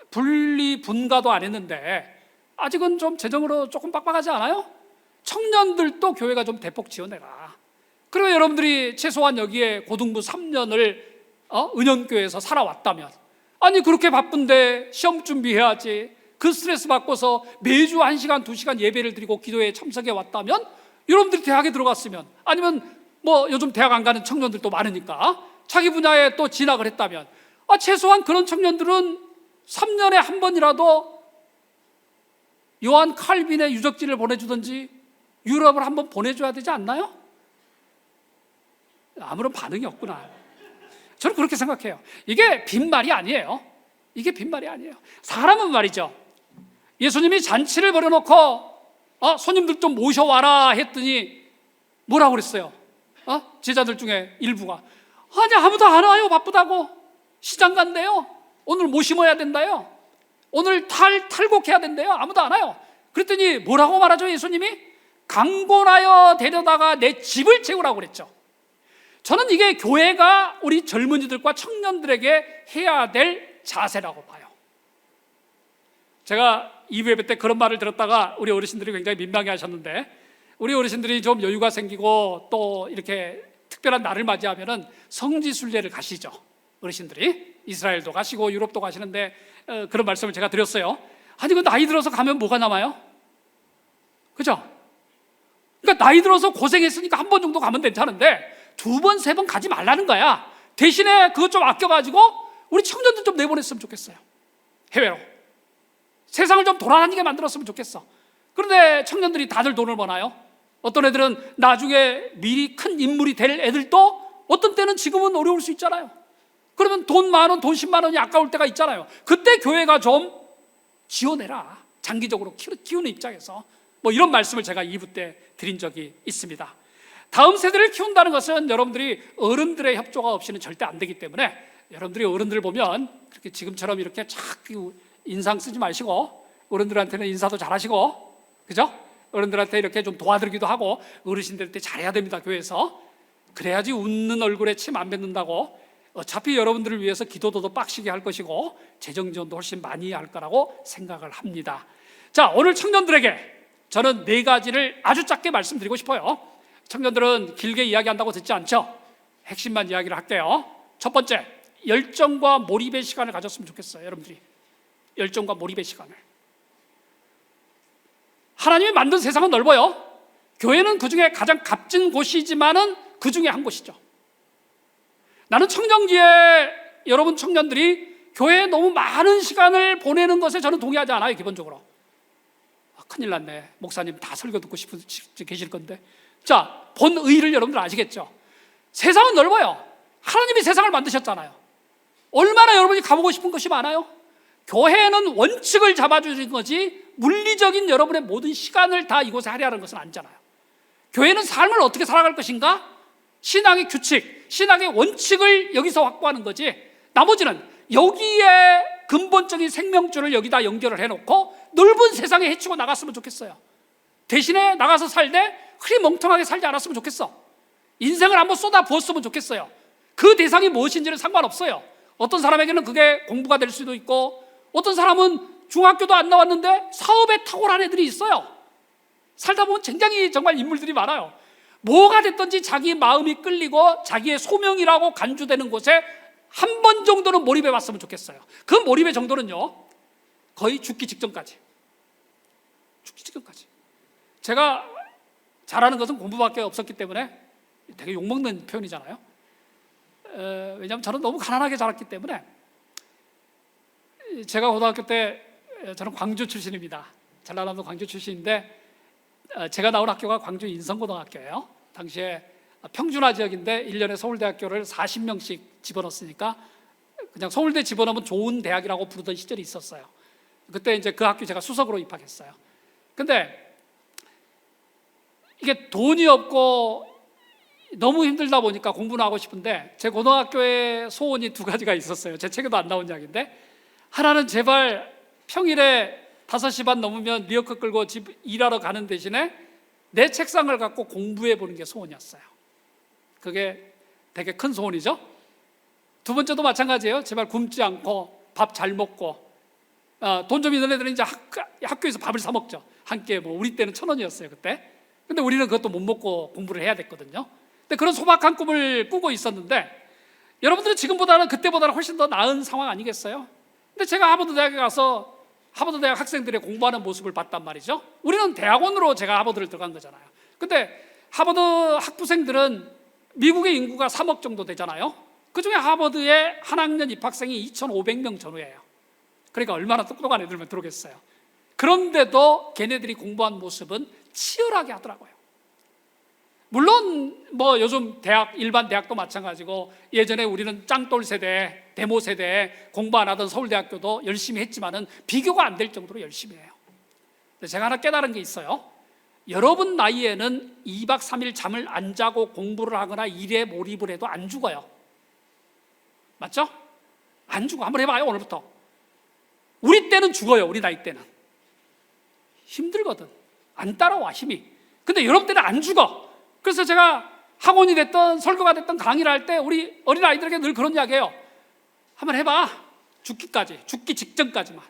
분가도 안 했는데 아직은 좀 재정으로 조금 빡빡하지 않아요? 청년들도 교회가 좀 대폭 지원해라. 그러면 여러분들이 최소한 여기에 고등부 3년을 은연교회에서 살아왔다면, 아니 그렇게 바쁜데 시험 준비해야지, 그 스트레스 받고서 매주 1시간 2시간 예배를 드리고 기도에 참석해 왔다면, 여러분들이 대학에 들어갔으면, 아니면 뭐 요즘 대학 안 가는 청년들도 많으니까 자기 분야에 또 진학을 했다면, 최소한 그런 청년들은 3년에 한 번이라도 요한 칼빈의 유적지를 보내주든지 유럽을 한번 보내줘야 되지 않나요? 아무런 반응이 없구나. 저는 그렇게 생각해요. 이게 빈말이 아니에요. 이게 빈말이 아니에요. 사람은 말이죠, 예수님이 잔치를 벌여놓고 손님들 좀 모셔와라 했더니 뭐라고 그랬어요? 제자들 중에 일부가, 아니 아무도 안 와요, 바쁘다고. 시장 간대요. 오늘 모 심어야 된다요. 오늘 탈곡해야 된대요. 아무도 안 와요. 그랬더니 뭐라고 말하죠? 예수님이 강권하여 데려다가 내 집을 채우라고 그랬죠. 저는 이게 교회가 우리 젊은이들과 청년들에게 해야 될 자세라고 봐요. 제가 2부 예배 때 그런 말을 들었다가 우리 어르신들이 굉장히 민망해 하셨는데, 우리 어르신들이 좀 여유가 생기고 또 이렇게 특별한 날을 맞이하면은 성지순례를 가시죠. 어르신들이 이스라엘도 가시고 유럽도 가시는데 그런 말씀을 제가 드렸어요. 아니, 그 나이 들어서 가면 뭐가 남아요? 그죠? 그러니까 나이 들어서 고생했으니까 한 번 정도 가면 괜찮은데 2번, 3번 가지 말라는 거야. 대신에 그것 좀 아껴가지고 우리 청년들 좀 내보냈으면 좋겠어요. 해외로 세상을 좀 돌아다니게 만들었으면 좋겠어. 그런데 청년들이 다들 돈을 버나요? 어떤 애들은 나중에 미리 큰 인물이 될 애들도 어떤 때는 지금은 어려울 수 있잖아요. 그러면 돈 10,000원, 돈 10만 원이 아까울 때가 있잖아요. 그때 교회가 좀 지원해라. 장기적으로 키우는 입장에서 뭐 이런 말씀을 제가 2부 때 드린 적이 있습니다. 다음 세대를 키운다는 것은 여러분들이 어른들의 협조가 없이는 절대 안 되기 때문에 여러분들이 어른들 보면 그렇게 지금처럼 이렇게 자꾸 인상 쓰지 마시고 어른들한테는 인사도 잘하시고, 그죠? 어른들한테 이렇게 좀 도와드리기도 하고 어르신들한테 잘해야 됩니다. 교회에서. 그래야지 웃는 얼굴에 침 안 뱉는다고. 어차피 여러분들을 위해서 기도도 더 빡시게 할 것이고 재정 지원도 훨씬 많이 할 거라고 생각을 합니다. 자, 오늘 청년들에게 저는 4가지를 아주 짧게 말씀드리고 싶어요. 청년들은 길게 이야기한다고 듣지 않죠? 핵심만 이야기를 할게요. 첫 번째, 열정과 몰입의 시간을 가졌으면 좋겠어요. 여러분들이 열정과 몰입의 시간을. 하나님이 만든 세상은 넓어요. 교회는 그 중에 가장 값진 곳이지만은 그 중에 한 곳이죠. 나는 청년기에 여러분 청년들이 교회에 너무 많은 시간을 보내는 것에 저는 동의하지 않아요. 기본적으로. 큰일 났네. 목사님 다 설교 듣고 싶은 계실 건데. 자, 본의를 여러분들 아시겠죠? 세상은 넓어요. 하나님이 세상을 만드셨잖아요. 얼마나 여러분이 가보고 싶은 것이 많아요? 교회는 원칙을 잡아주는 거지 물리적인 여러분의 모든 시간을 다 이곳에 할애하는 것은 아니잖아요. 교회는 삶을 어떻게 살아갈 것인가? 신앙의 규칙, 신앙의 원칙을 여기서 확보하는 거지, 나머지는 여기에 근본적인 생명줄을 여기다 연결을 해놓고 넓은 세상에 헤치고 나갔으면 좋겠어요. 대신에 나가서 살되 흐리멍텅하게 살지 않았으면 좋겠어. 인생을 한번 쏟아 부었으면 좋겠어요. 그 대상이 무엇인지는 상관없어요. 어떤 사람에게는 그게 공부가 될 수도 있고, 어떤 사람은 중학교도 안 나왔는데 사업에 탁월한 애들이 있어요. 살다 보면 굉장히 정말 인물들이 많아요. 뭐가 됐든지 자기 마음이 끌리고 자기의 소명이라고 간주되는 곳에 한 번 정도는 몰입해 봤으면 좋겠어요. 그 몰입의 정도는요, 거의 죽기 직전까지. 죽기 직전까지. 제가 잘하는 것은 공부밖에 없었기 때문에 되게 욕먹는 표현이잖아요. 왜냐하면 저는 너무 가난하게 자랐기 때문에. 제가 고등학교 때, 저는 광주 출신입니다. 전라남도 광주 출신인데 제가 나온 학교가 광주 인성고등학교예요. 당시에 평준화 지역인데 1년에 서울대학교를 40명씩 집어넣었으니까 그냥 서울대 집어넣으면 좋은 대학이라고 부르던 시절이 있었어요. 그때 이제 그 학교 제가 수석으로 입학했어요. 근데 이게 돈이 없고 너무 힘들다 보니까 공부는 하고 싶은데 제 고등학교에 소원이 2가지가 있었어요. 제 책에도 안 나온 이야기인데, 하나는 제발 평일에 5시 반 넘으면 리어카 끌고 집 일하러 가는 대신에 내 책상을 갖고 공부해 보는 게 소원이었어요. 그게 되게 큰 소원이죠. 2번째도 마찬가지예요. 제발 굶지 않고 밥 잘 먹고, 돈 좀 있는 애들은 이제 학교에서 밥을 사 먹죠. 한 끼에 뭐 우리 때는 1,000원이었어요 그때. 근데 우리는 그것도 못 먹고 공부를 해야 됐거든요. 근데 그런 소박한 꿈을 꾸고 있었는데, 여러분들은 지금보다는 그때보다는 훨씬 더 나은 상황 아니겠어요? 근데 제가 하버드 대학에 가서 하버드 대학 학생들의 공부하는 모습을 봤단 말이죠. 우리는 대학원으로 제가 하버드를 들어간 거잖아요. 근데 하버드 학부생들은 미국의 인구가 3억 정도 되잖아요. 그중에 하버드의 한 학년 입학생이 2,500명 전후예요. 그러니까 얼마나 똑똑한 애들만 들어오겠어요. 그런데도 걔네들이 공부한 모습은 치열하게 하더라고요. 물론 뭐 요즘 대학, 일반 대학도 마찬가지고, 예전에 우리는 짱돌 세대, 데모 세대, 공부 안 하던 서울대학교도 열심히 했지만은 비교가 안 될 정도로 열심히 해요. 근데 제가 하나 깨달은 게 있어요. 여러분 나이에는 2박 3일 잠을 안 자고 공부를 하거나 일에 몰입을 해도 안 죽어요. 맞죠? 안 죽어. 한번 해봐요, 오늘부터. 우리 때는 죽어요. 우리 나이 때는 힘들거든. 안 따라와, 힘이. 근데 여러분 때는 안 죽어. 그래서 제가 학원이 됐든 설교가 됐든 강의를 할 때 우리 어린아이들에게 늘 그런 이야기해요. 한번 해봐. 죽기까지, 죽기 직전까지만.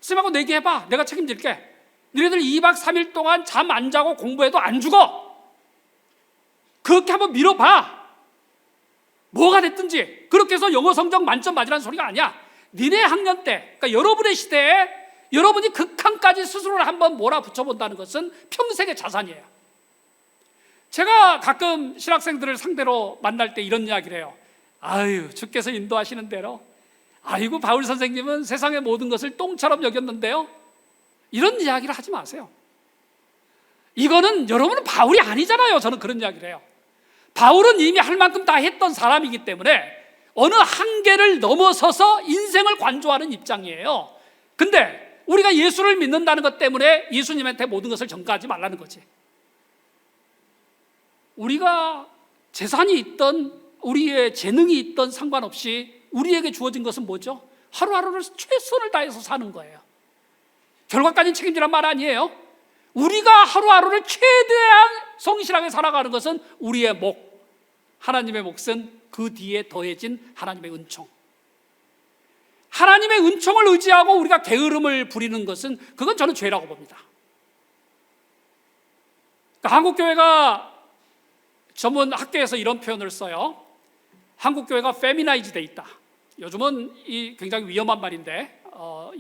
선생님하고 내기해봐. 내가 책임질게. 너희들 2박 3일 동안 잠 안 자고 공부해도 안 죽어. 그렇게 한번 밀어봐. 뭐가 됐든지. 그렇게 해서 영어 성적 만점 맞으라는 소리가 아니야. 니네 학년 때, 그러니까 여러분의 시대에 여러분이 극한까지 스스로를 한번 몰아붙여본다는 것은 평생의 자산이에요. 제가 가끔 신학생들을 상대로 만날 때 이런 이야기를 해요. 아유, 주께서 인도하시는 대로, 아이고 바울 선생님은 세상의 모든 것을 똥처럼 여겼는데요. 이런 이야기를 하지 마세요. 이거는 여러분은 바울이 아니잖아요. 저는 그런 이야기를 해요. 바울은 이미 할 만큼 다 했던 사람이기 때문에 어느 한계를 넘어서서 인생을 관조하는 입장이에요. 근데 우리가 예수를 믿는다는 것 때문에 예수님한테 모든 것을 전가하지 말라는 거지. 우리가 재산이 있던, 우리의 재능이 있던 상관없이 우리에게 주어진 것은 뭐죠? 하루하루를 최선을 다해서 사는 거예요. 결과까지 책임지란 말 아니에요. 우리가 하루하루를 최대한 성실하게 살아가는 것은 우리의 목, 하나님의 몫은 그 뒤에 더해진 하나님의 은총. 하나님의 은총을 의지하고 우리가 게으름을 부리는 것은, 그건 저는 죄라고 봅니다. 그러니까 한국교회가 전문 학계에서 이런 표현을 써요. 한국교회가 페미나이즈 돼 있다. 요즘은 이 굉장히 위험한 말인데,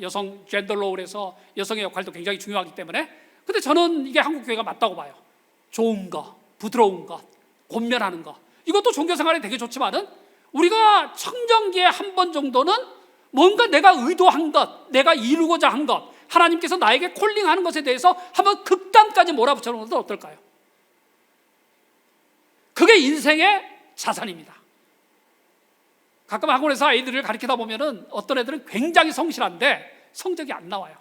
여성 젠더로울에서 여성의 역할도 굉장히 중요하기 때문에. 근데 저는 이게 한국교회가 맞다고 봐요. 좋은 것, 부드러운 것, 권면하는 것, 이것도 종교생활에 되게 좋지만은 우리가 청정기에 한 번 정도는 뭔가 내가 의도한 것, 내가 이루고자 한 것, 하나님께서 나에게 콜링하는 것에 대해서 한번 극단까지 몰아붙여 놓는 것은 어떨까요? 그게 인생의 자산입니다. 가끔 학원에서 아이들을 가르치다 보면은 어떤 애들은 굉장히 성실한데 성적이 안 나와요.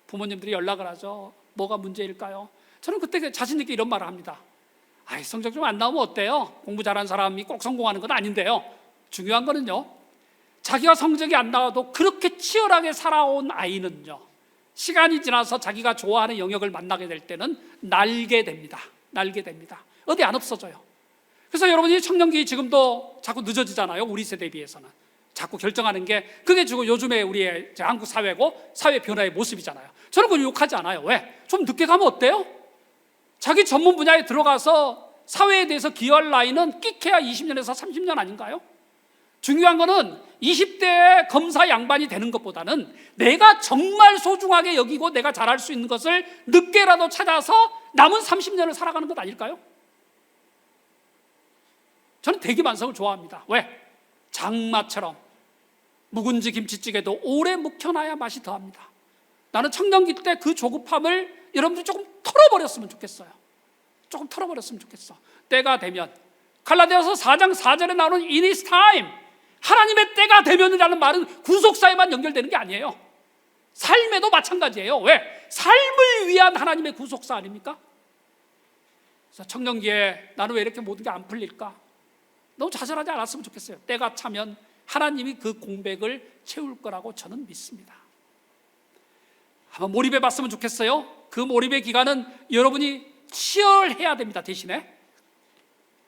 부모님들이 연락을 하죠. 뭐가 문제일까요? 저는 그때 자신 있게 이런 말을 합니다. 아이, 성적 좀 안 나오면 어때요? 공부 잘하는 사람이 꼭 성공하는 건 아닌데요. 중요한 거는요, 자기가 성적이 안 나와도 그렇게 치열하게 살아온 아이는요, 시간이 지나서 자기가 좋아하는 영역을 만나게 될 때는 날게 됩니다. 날게 됩니다. 어디 안 없어져요. 그래서 여러분이 청년기 지금도 자꾸 늦어지잖아요. 우리 세대에 비해서는. 자꾸 결정하는 게, 그게 지금 요즘에 우리의 한국 사회고 사회 변화의 모습이잖아요. 저는 그걸 욕하지 않아요. 왜? 좀 늦게 가면 어때요? 자기 전문 분야에 들어가서 사회에 대해서 기여할 나이는 끼케야 20년에서 30년 아닌가요? 중요한 거는 20대의 검사 양반이 되는 것보다는 내가 정말 소중하게 여기고 내가 잘할 수 있는 것을 늦게라도 찾아서 남은 30년을 살아가는 것 아닐까요? 저는 대기만성을 좋아합니다. 왜? 장마처럼 묵은지 김치찌개도 오래 묵혀놔야 맛이 더합니다. 나는 청년기 때 그 조급함을 여러분들이 조금 털어버렸으면 좋겠어요. 조금 털어버렸으면 좋겠어. 때가 되면, 갈라디아서 4장 4절에 나오는 in his time, 하나님의 때가 되면이라는 말은 구속사에만 연결되는 게 아니에요. 삶에도 마찬가지예요. 왜? 삶을 위한 하나님의 구속사 아닙니까? 그래서 청년기에 나는 왜 이렇게 모든 게 안 풀릴까? 너무 좌절하지 않았으면 좋겠어요. 때가 차면 하나님이 그 공백을 채울 거라고 저는 믿습니다. 한번 몰입해 봤으면 좋겠어요. 그 몰입의 기간은 여러분이 치열해야 됩니다. 대신에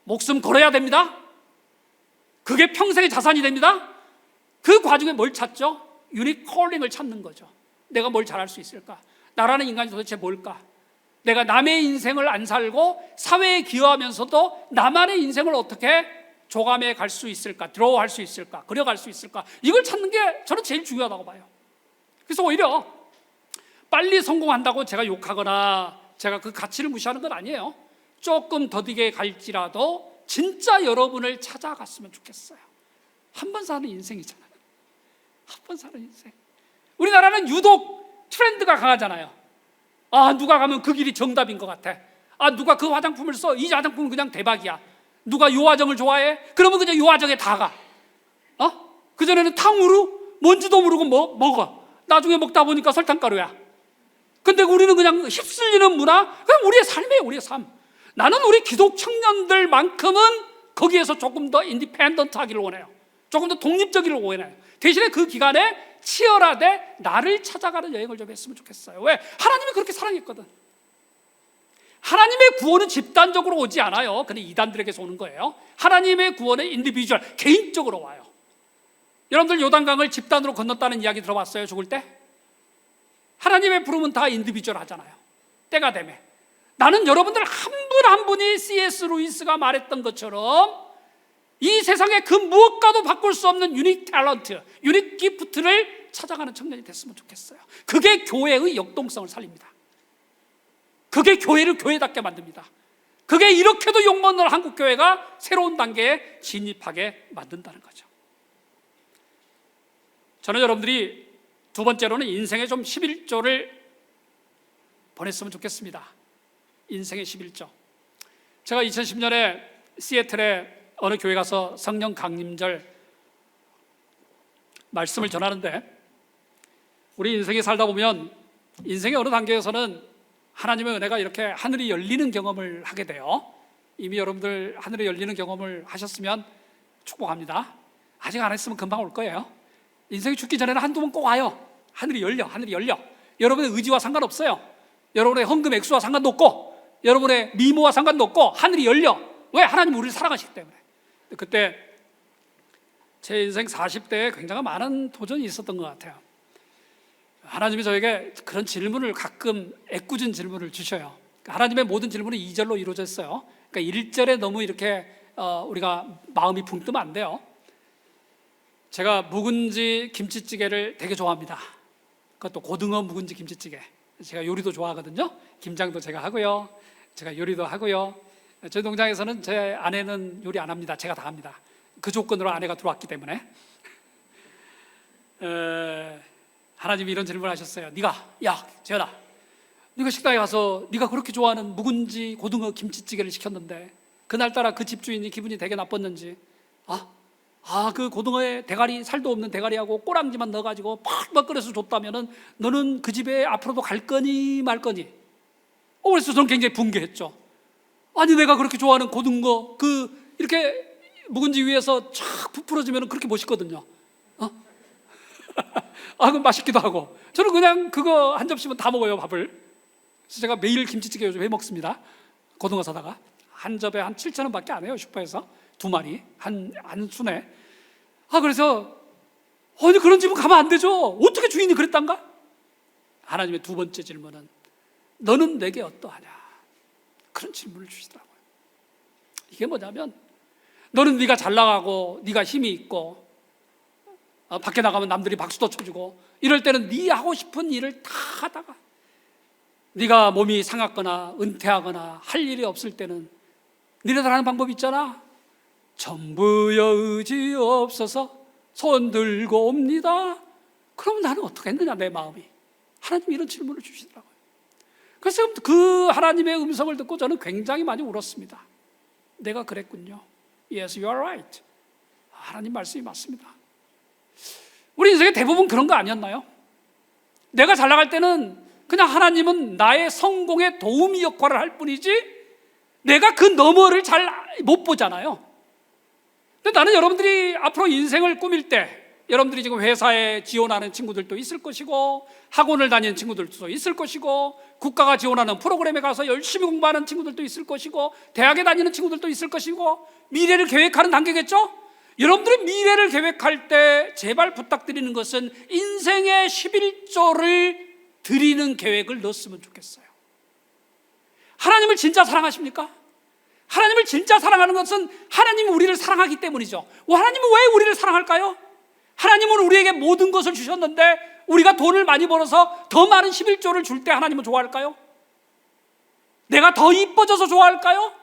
목숨 걸어야 됩니다. 그게 평생의 자산이 됩니다. 그 과정에 뭘 찾죠? 유닉 콜링을 찾는 거죠. 내가 뭘 잘할 수 있을까? 나라는 인간이 도대체 뭘까? 내가 남의 인생을 안 살고 사회에 기여하면서도 나만의 인생을 어떻게 조감해 갈 수 있을까? 드로우할 수 있을까? 그려갈 수 있을까? 이걸 찾는 게 저는 제일 중요하다고 봐요. 그래서 오히려 빨리 성공한다고 제가 욕하거나 제가 그 가치를 무시하는 건 아니에요. 조금 더디게 갈지라도 진짜 여러분을 찾아갔으면 좋겠어요. 한 번 사는 인생이잖아요. 한 번 사는 인생. 우리나라는 유독 트렌드가 강하잖아요. 아, 누가 가면 그 길이 정답인 것 같아. 아, 누가 그 화장품을 써. 이 화장품은 그냥 대박이야. 누가 요 화정을 좋아해? 그러면 그냥 요 화정에 다 가. 그전에는 탕후루? 뭔지도 모르고 먹어. 나중에 먹다 보니까 설탕가루야. 근데 우리는 그냥 휩쓸리는 문화, 그냥 우리의 삶이에요. 우리의 삶. 나는 우리 기독 청년들만큼은 거기에서 조금 더 인디펜던트 하기를 원해요. 조금 더 독립적이기를 원해요. 대신에 그 기간에 치열하되 나를 찾아가는 여행을 좀 했으면 좋겠어요. 왜? 하나님이 그렇게 사랑했거든. 하나님의 구원은 집단적으로 오지 않아요. 근데 이단들에게서 오는 거예요. 하나님의 구원은 인디비주얼, 개인적으로 와요. 여러분들 요단강을 집단으로 건넜다는 이야기 들어봤어요? 죽을 때? 하나님의 부름은 다 인디비주얼 하잖아요. 때가 되면. 나는 여러분들 한 분 한 분이 C.S. 루이스가 말했던 것처럼 이 세상에 그 무엇과도 바꿀 수 없는 유닉 탤런트, 유닉 기프트를 찾아가는 청년이 됐으면 좋겠어요. 그게 교회의 역동성을 살립니다. 그게 교회를 교회답게 만듭니다. 그게 이렇게도 욕먹는 한국교회가 새로운 단계에 진입하게 만든다는 거죠. 저는 여러분들이 두 번째로는 인생의 좀 11조를 보냈으면 좋겠습니다. 인생의 11조. 제가 2010년에 시애틀에 어느 교회 가서 성령 강림절 말씀을 전하는데, 우리 인생에 살다 보면 인생의 어느 단계에서는 하나님의 은혜가 이렇게 하늘이 열리는 경험을 하게 돼요. 이미 여러분들 하늘이 열리는 경험을 하셨으면 축복합니다. 아직 안 했으면 금방 올 거예요. 인생이 죽기 전에는 한두 번 꼭 와요. 하늘이 열려. 여러분의 의지와 상관없어요. 여러분의 헌금 액수와 상관도 없고, 여러분의 미모와 상관도 없고, 하늘이 열려. 왜? 하나님 우리를 사랑하시기 때문에. 그때 제 인생 40대에 굉장히 많은 도전이 있었던 것 같아요. 하나님이 저에게 그런 질문을 가끔 애꿎은 질문을 주셔요. 하나님의 모든 질문은 2절로 이루어져 있어요. 그러니까 1절에 너무 이렇게 우리가 마음이 붕 뜨면 안 돼요. 제가 묵은지 김치찌개를 되게 좋아합니다. 그것도 고등어 묵은지 김치찌개. 제가 요리도 좋아하거든요. 김장도 제가 하고요. 제가 요리도 하고요. 저희 농장에서는 제 아내는 요리 안 합니다. 제가 다 합니다. 그 조건으로 아내가 들어왔기 때문에. 하나님이 이런 질문을 하셨어요. 야 재현아, 네가 식당에 가서 네가 그렇게 좋아하는 묵은지 고등어 김치찌개를 시켰는데 그날따라 그 집주인이 기분이 되게 나빴는지, 그 고등어에 대가리, 살도 없는 대가리하고 꼬랑지만 넣어가지고 팍팍 끓여서 줬다면은 너는 그 집에 앞으로도 갈 거니 말 거니? 그래서 저는 굉장히 붕괴했죠. 아니, 내가 그렇게 좋아하는 고등어 이렇게 묵은지 위에서 쫙 부풀어지면 그렇게 멋있거든요. 그럼 맛있기도 하고. 저는 그냥 그거 한 접시면 다 먹어요, 밥을. 그래서 제가 매일 김치찌개 요즘 해 먹습니다. 고등어 사다가 한 접에 한 7,000원밖에 안 해요, 슈퍼에서. 2마리 한 순에. 그래서 아니, 그런 집은 가면 안 되죠. 어떻게 주인이 그랬단가? 하나님의 두 번째 질문은 너는 내게 어떠하냐? 그런 질문을 주시더라고요. 이게 뭐냐면, 너는 네가 잘 나가고 네가 힘이 있고 밖에 나가면 남들이 박수도 쳐주고 이럴 때는 네 하고 싶은 일을 다 하다가 네가 몸이 상하거나 은퇴하거나 할 일이 없을 때는 니네들 하는 방법이 있잖아. 전부여 의지 없어서 손 들고 옵니다. 그럼 나는 어떻게 했느냐, 내 마음이. 하나님이 이런 질문을 주시더라고요. 그래서 그 하나님의 음성을 듣고 저는 굉장히 많이 울었습니다. 내가 그랬군요. Yes, you are right. 하나님 말씀이 맞습니다. 우리 인생의 대부분 그런 거 아니었나요? 내가 잘 나갈 때는 그냥 하나님은 나의 성공에 도우미 역할을 할 뿐이지 내가 그 너머를 잘 못 보잖아요. 근데 나는 여러분들이 앞으로 인생을 꾸밀 때, 여러분들이 지금 회사에 지원하는 친구들도 있을 것이고 학원을 다니는 친구들도 있을 것이고 국가가 지원하는 프로그램에 가서 열심히 공부하는 친구들도 있을 것이고 대학에 다니는 친구들도 있을 것이고 미래를 계획하는 단계겠죠? 여러분들이 미래를 계획할 때 제발 부탁드리는 것은 인생의 11조를 드리는 계획을 넣었으면 좋겠어요. 하나님을 진짜 사랑하십니까? 하나님을 진짜 사랑하는 것은 하나님이 우리를 사랑하기 때문이죠. 하나님은 왜 우리를 사랑할까요? 하나님은 우리에게 모든 것을 주셨는데 우리가 돈을 많이 벌어서 더 많은 11조를 줄 때 하나님은 좋아할까요? 내가 더 이뻐져서 좋아할까요?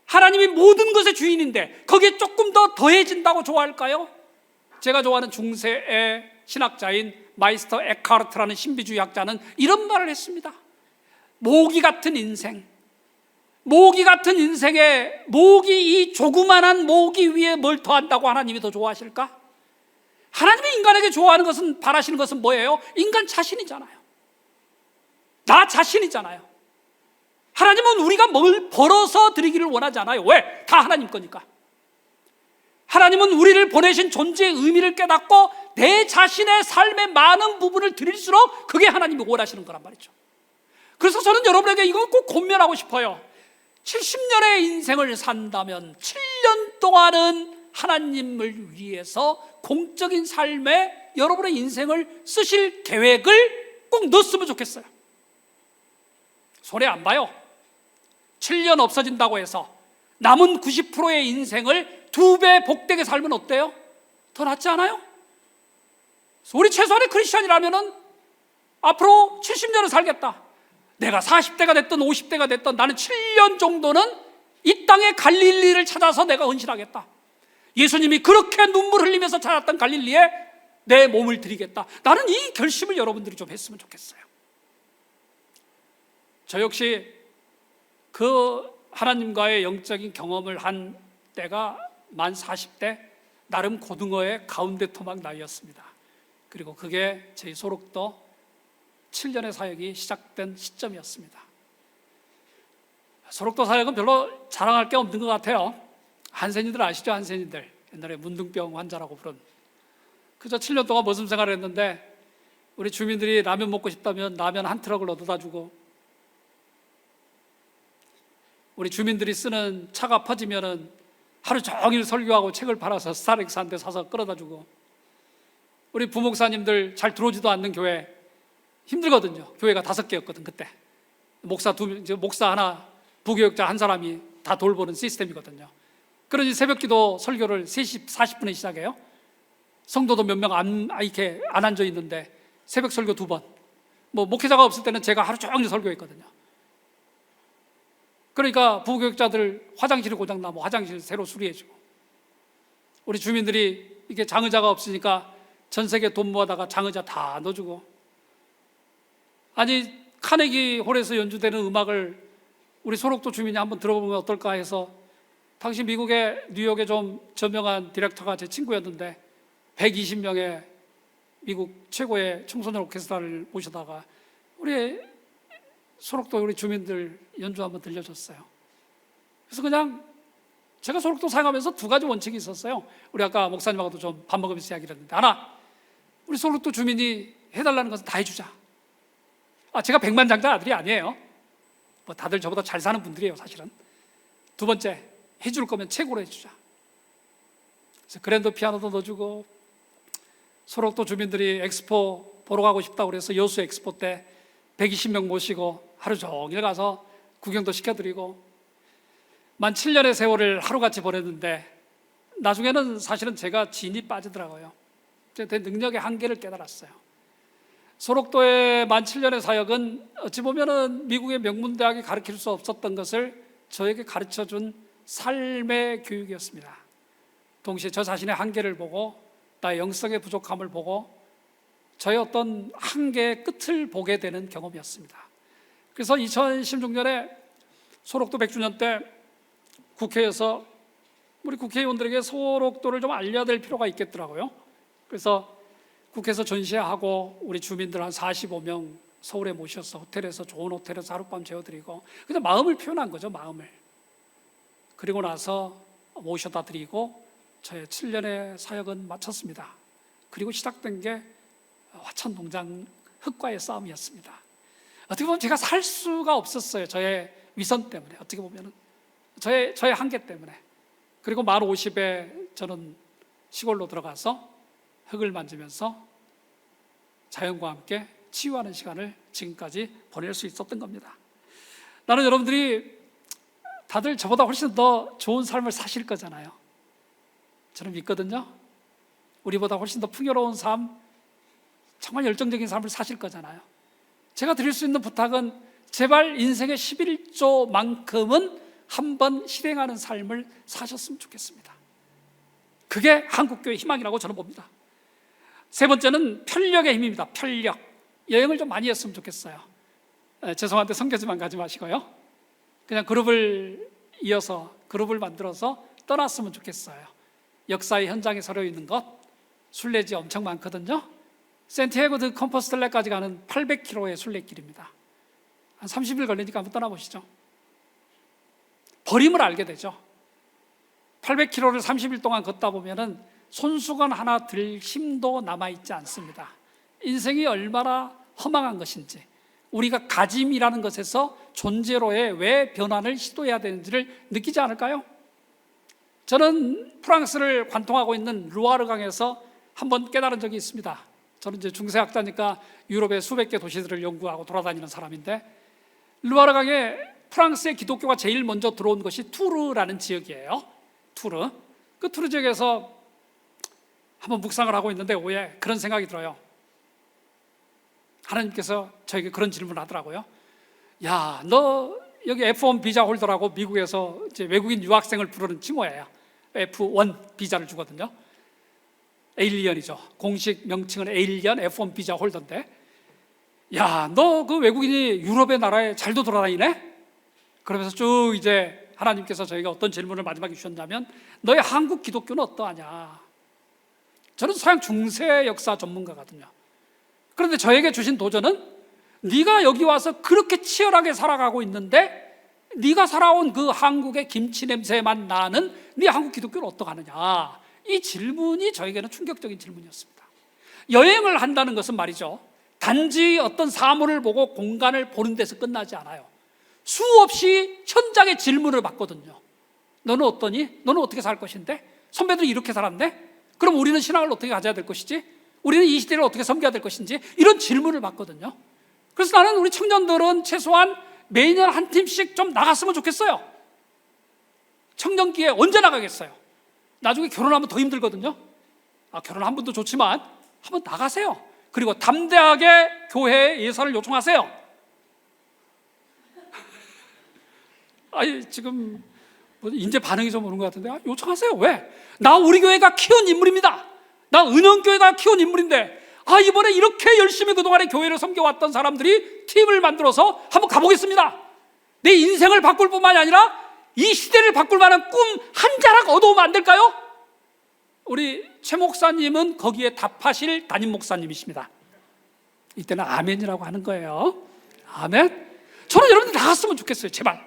하나님이 모든 것의 주인인데 거기에 조금 더 더해진다고 좋아할까요? 제가 좋아하는 중세의 신학자인 마이스터 에카르트라는 신비주의 학자는 이런 말을 했습니다. 모기 같은 인생, 모기 같은 인생에 모기, 이 조그만한 모기 위에 뭘 더한다고 하나님이 더 좋아하실까? 하나님이 인간에게 좋아하는 것은, 바라시는 것은 뭐예요? 인간 자신이잖아요. 나 자신이잖아요. 하나님은 우리가 뭘 벌어서 드리기를 원하지 않아요. 왜? 다 하나님 거니까. 하나님은 우리를 보내신 존재의 의미를 깨닫고 내 자신의 삶의 많은 부분을 드릴수록 그게 하나님이 원하시는 거란 말이죠. 그래서 저는 여러분에게 이걸 꼭 권면하고 싶어요. 70년의 인생을 산다면 7년 동안은 하나님을 위해서 공적인 삶에 여러분의 인생을 쓰실 계획을 꼭 넣었으면 좋겠어요. 손해 안 봐요. 7년 없어진다고 해서 남은 90%의 인생을 2배 복되게 살면 어때요? 더 낫지 않아요? 우리 최소한의 크리스찬이라면은 앞으로 70년을 살겠다. 내가 40대가 됐든 50대가 됐든 나는 7년 정도는 이 땅의 갈릴리를 찾아서 내가 헌신하겠다. 예수님이 그렇게 눈물 흘리면서 찾았던 갈릴리에 내 몸을 드리겠다. 나는 이 결심을 여러분들이 좀 했으면 좋겠어요. 저 역시 그 하나님과의 영적인 경험을 한 때가 만 40대, 나름 고등어의 가운데 토막 나이였습니다. 그리고 그게 저희 소록도 7년의 사역이 시작된 시점이었습니다. 소록도 사역은 별로 자랑할 게 없는 것 같아요. 한센이들 아시죠? 한센이들 옛날에 문둥병 환자라고 부른, 그저 7년 동안 모습 생활을 했는데 우리 주민들이 라면 먹고 싶다면 라면 한 트럭을 얻어다 주고, 우리 주민들이 쓰는 차가 퍼지면은 하루 종일 설교하고 책을 팔아서 스타렉스 한 대 사서 끌어다 주고, 우리 부목사님들 잘 들어오지도 않는 교회 힘들거든요. 교회가 5개였거든 그때. 목사 하나, 부교육자 한 사람이 다 돌보는 시스템이거든요. 그러니 새벽기도 설교를 3시 40분에 시작해요. 성도도 몇 명 안 앉아 있는데 새벽 설교 2번. 목회자가 없을 때는 제가 하루 종일 설교했거든요. 그러니까 부교육자들 화장실이 고장나면 화장실 새로 수리해주고, 우리 주민들이 이게 장의자가 없으니까 전 세계 돈 모아다가 장의자 다 넣어주고, 아니 카네기 홀에서 연주되는 음악을 우리 소록도 주민이 한번 들어보면 어떨까 해서, 당시 미국의 뉴욕에 좀 저명한 디렉터가 제 친구였는데 120명의 미국 최고의 청소년 오케스트라를 모셔다가 우리 소록도 우리 주민들 연주 한번 들려줬어요. 그래서 그냥 제가 소록도 사역하면서 2가지 원칙이 있었어요. 우리 아까 목사님하고도 좀 밥 먹으면서 이야기를 했는데, 하나, 우리 소록도 주민이 해달라는 것은 다 해주자. 제가 백만장자 아들이 아니에요. 다들 저보다 잘 사는 분들이에요 사실은. 2번째, 해줄 거면 최고로 해주자. 그래서 그랜드 피아노도 넣어주고, 소록도 주민들이 엑스포 보러 가고 싶다고 그래서 여수 엑스포 때 120명 모시고 하루 종일 가서 구경도 시켜드리고, 만 7년의 세월을 하루같이 보냈는데 나중에는 사실은 제가 진이 빠지더라고요. 제 능력의 한계를 깨달았어요. 소록도의 만 7년의 사역은 어찌 보면은 미국의 명문대학이 가르칠 수 없었던 것을 저에게 가르쳐준 삶의 교육이었습니다. 동시에 저 자신의 한계를 보고, 나의 영성의 부족함을 보고, 저의 어떤 한계의 끝을 보게 되는 경험이었습니다. 그래서 2016년에 소록도 100주년 때 국회에서 우리 국회의원들에게 소록도를 좀 알려야 될 필요가 있겠더라고요. 그래서 국회에서 전시회하고 우리 주민들 한 45명 서울에 모셔서 호텔에서, 좋은 호텔에서 하룻밤 재워드리고 그냥 마음을 표현한 거죠, 마음을. 그리고 나서 모셔다 드리고 저의 7년의 사역은 마쳤습니다. 그리고 시작된 게 화천농장 흙과의 싸움이었습니다. 어떻게 보면 제가 살 수가 없었어요. 저의 위선 때문에, 어떻게 보면 저의 한계 때문에. 그리고 만 50에 저는 시골로 들어가서 흙을 만지면서 자연과 함께 치유하는 시간을 지금까지 보낼 수 있었던 겁니다. 나는 여러분들이 다들 저보다 훨씬 더 좋은 삶을 사실 거잖아요. 저는 믿거든요. 우리보다 훨씬 더 풍요로운 삶, 정말 열정적인 삶을 사실 거잖아요. 제가 드릴 수 있는 부탁은 제발 인생의 11조만큼은 한번 실행하는 삶을 사셨으면 좋겠습니다. 그게 한국교회 희망이라고 저는 봅니다. 3번째는 편력의 힘입니다. 편력. 여행을 좀 많이 했으면 좋겠어요. 죄송한데 성교지만 가지 마시고요. 그냥 그룹을 이어서, 그룹을 만들어서 떠났으면 좋겠어요. 역사의 현장에 서려 있는 것, 순례지 엄청 많거든요. 샌티아고 드 컴포스텔라까지 가는 800km의 순례길입니다. 한 30일 걸리니까 한번 떠나보시죠. 버림을 알게 되죠. 800km를 30일 동안 걷다 보면은 손수건 하나 들 힘도 남아있지 않습니다. 인생이 얼마나 허망한 것인지, 우리가 가짐이라는 것에서 존재로의 왜 변환을 시도해야 되는지를 느끼지 않을까요? 저는 프랑스를 관통하고 있는 루아르 강에서 한번 깨달은 적이 있습니다. 저는 이제 중세학자니까 유럽의 수백 개 도시들을 연구하고 돌아다니는 사람인데, 루아르 강에 프랑스의 기독교가 제일 먼저 들어온 것이 투르라는 지역이에요. 투르. 그 투르 지역에서 한번 묵상을 하고 있는데 오후에 그런 생각이 들어요. 하나님께서 저에게 그런 질문을 하더라고요. 야, 너 여기 F1 비자 홀더라고 미국에서 이제 외국인 유학생을 부르는 칭호예요. F1 비자를 주거든요. 에일리언이죠. 공식 명칭은 에일리언 F1 비자 홀더인데, 야, 너 그 외국인이 유럽의 나라에 잘도 돌아다니네? 그러면서 쭉 이제 하나님께서 저희가 어떤 질문을 마지막에 주셨냐면, 너의 한국 기독교는 어떠하냐? 저는 서양 중세 역사 전문가거든요. 그런데 저에게 주신 도전은, 네가 여기 와서 그렇게 치열하게 살아가고 있는데 네가 살아온 그 한국의 김치 냄새만 나는 네 한국 기독교는 어떠하느냐? 이 질문이 저에게는 충격적인 질문이었습니다. 여행을 한다는 것은 말이죠, 단지 어떤 사물을 보고 공간을 보는 데서 끝나지 않아요. 수없이 현장의 질문을 받거든요. 너는 어떠니? 너는 어떻게 살 것인데? 선배들이 이렇게 살았네? 그럼 우리는 신앙을 어떻게 가져야 될 것이지? 우리는 이 시대를 어떻게 섬겨야 될 것인지? 이런 질문을 받거든요. 그래서 나는 우리 청년들은 최소한 매년 한 팀씩 좀 나갔으면 좋겠어요. 청년기에 언제 나가겠어요? 나중에 결혼하면 더 힘들거든요. 결혼 한 분도 좋지만 한번 나가세요. 그리고 담대하게 교회에 예산을 요청하세요. 지금 이제 반응이 좀 오는 것 같은데, 요청하세요. 왜? 나 우리 교회가 키운 인물입니다. 나 은영교회가 키운 인물인데, 이번에 이렇게 열심히 그동안에 교회를 섬겨왔던 사람들이 팀을 만들어서 한번 가보겠습니다. 내 인생을 바꿀 뿐만이 아니라 이 시대를 바꿀 만한 꿈 한 자락 얻어오면 안 될까요? 우리 최 목사님은 거기에 답하실 담임 목사님이십니다. 이때는 아멘이라고 하는 거예요. 아멘. 저는 여러분들 나갔으면 좋겠어요. 제발.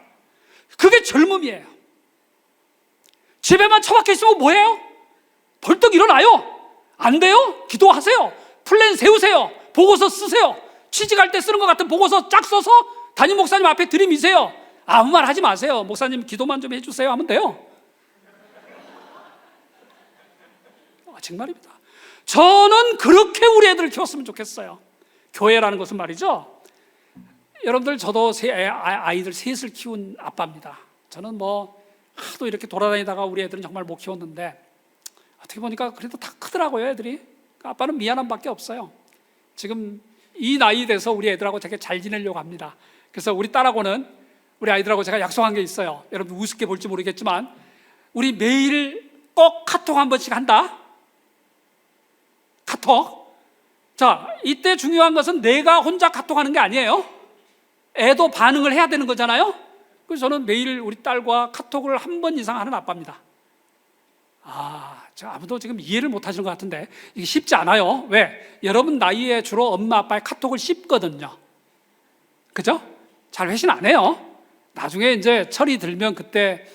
그게 젊음이에요. 집에만 처박혀 있으면 뭐예요? 벌떡 일어나요. 안 돼요? 기도하세요. 플랜 세우세요. 보고서 쓰세요. 취직할 때 쓰는 것 같은 보고서 쫙 써서 담임 목사님 앞에 들이미세요. 아무 말 하지 마세요. 목사님 기도만 좀 해주세요 하면 돼요. 정말입니다. 저는 그렇게 우리 애들을 키웠으면 좋겠어요. 교회라는 것은 말이죠, 여러분들, 저도 아이들 셋을 키운 아빠입니다. 저는 하도 이렇게 돌아다니다가 우리 애들은 정말 못 키웠는데, 어떻게 보니까 그래도 다 크더라고요, 애들이. 아빠는 미안함 밖에 없어요. 지금 이 나이 돼서 우리 애들하고 되게 잘 지내려고 합니다. 그래서 우리 딸하고는, 우리 아이들하고 제가 약속한 게 있어요. 여러분 우습게 볼지 모르겠지만, 우리 매일 꼭 카톡 한 번씩 한다. 카톡. 자, 이때 중요한 것은 내가 혼자 카톡하는 게 아니에요. 애도 반응을 해야 되는 거잖아요. 그래서 저는 매일 우리 딸과 카톡을 한 번 이상 하는 아빠입니다. 아무도 지금 이해를 못 하시는 것 같은데, 이게 쉽지 않아요. 왜? 여러분 나이에 주로 엄마 아빠의 카톡을 씹거든요. 그죠? 잘 회신 안 해요. 나중에 이제 철이 들면 그때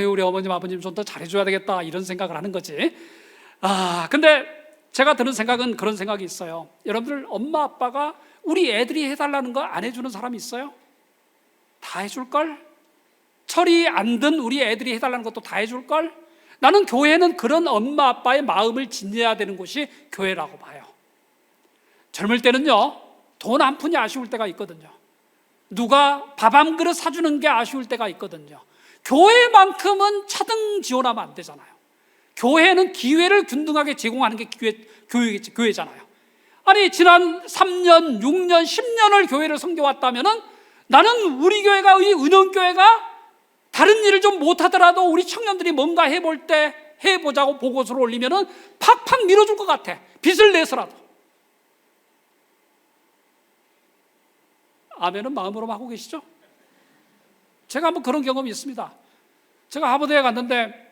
우리 어머님 아버님 좀 더 잘해줘야 되겠다, 이런 생각을 하는 거지. 근데 제가 드는 생각은 그런 생각이 있어요. 여러분들, 엄마 아빠가 우리 애들이 해달라는 거 안 해주는 사람이 있어요? 다 해줄걸? 철이 안 든 우리 애들이 해달라는 것도 다 해줄걸? 나는 교회는 그런 엄마 아빠의 마음을 지녀야 되는 곳이 교회라고 봐요. 젊을 때는요, 돈 한 푼이 아쉬울 때가 있거든요. 누가 밥 한 그릇 사주는 게 아쉬울 때가 있거든요. 교회만큼은 차등 지원하면 안 되잖아요. 교회는 기회를 균등하게 제공하는 게 교회잖아요. 지난 3년, 6년, 10년을 교회를 섬겨왔다면은, 나는 우리 교회가, 이 은영교회가 다른 일을 좀 못하더라도 우리 청년들이 뭔가 해볼 때 해보자고 보고서를 올리면은 팍팍 밀어줄 것 같아. 빚을 내서라도. 아멘은 마음으로만 하고 계시죠? 제가 한번 그런 경험이 있습니다. 제가 하버드에 갔는데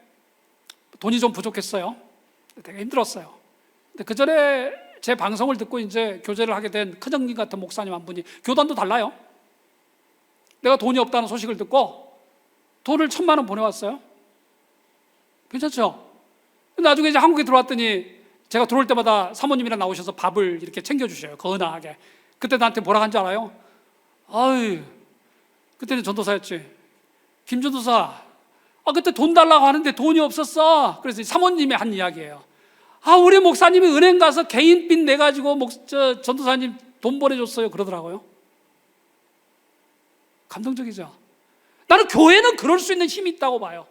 돈이 좀 부족했어요. 되게 힘들었어요. 근데 그 전에 제 방송을 듣고 이제 교제를 하게 된 큰형님 같은 목사님 한 분이, 교단도 달라요. 내가 돈이 없다는 소식을 듣고 돈을 1,000만 원 보내왔어요. 괜찮죠? 나중에 이제 한국에 들어왔더니, 제가 들어올 때마다 사모님이랑 나오셔서 밥을 이렇게 챙겨주셔요. 거나하게. 그때 나한테 뭐라 한줄 알아요? 그때는 전도사였지. 김전도사, 그때 돈 달라고 하는데 돈이 없었어. 그래서 사모님이 한 이야기예요. 우리 목사님이 은행 가서 개인빚 내가지고 전도사님 돈 보내줬어요 그러더라고요. 감동적이죠. 나는 교회는 그럴 수 있는 힘이 있다고 봐요.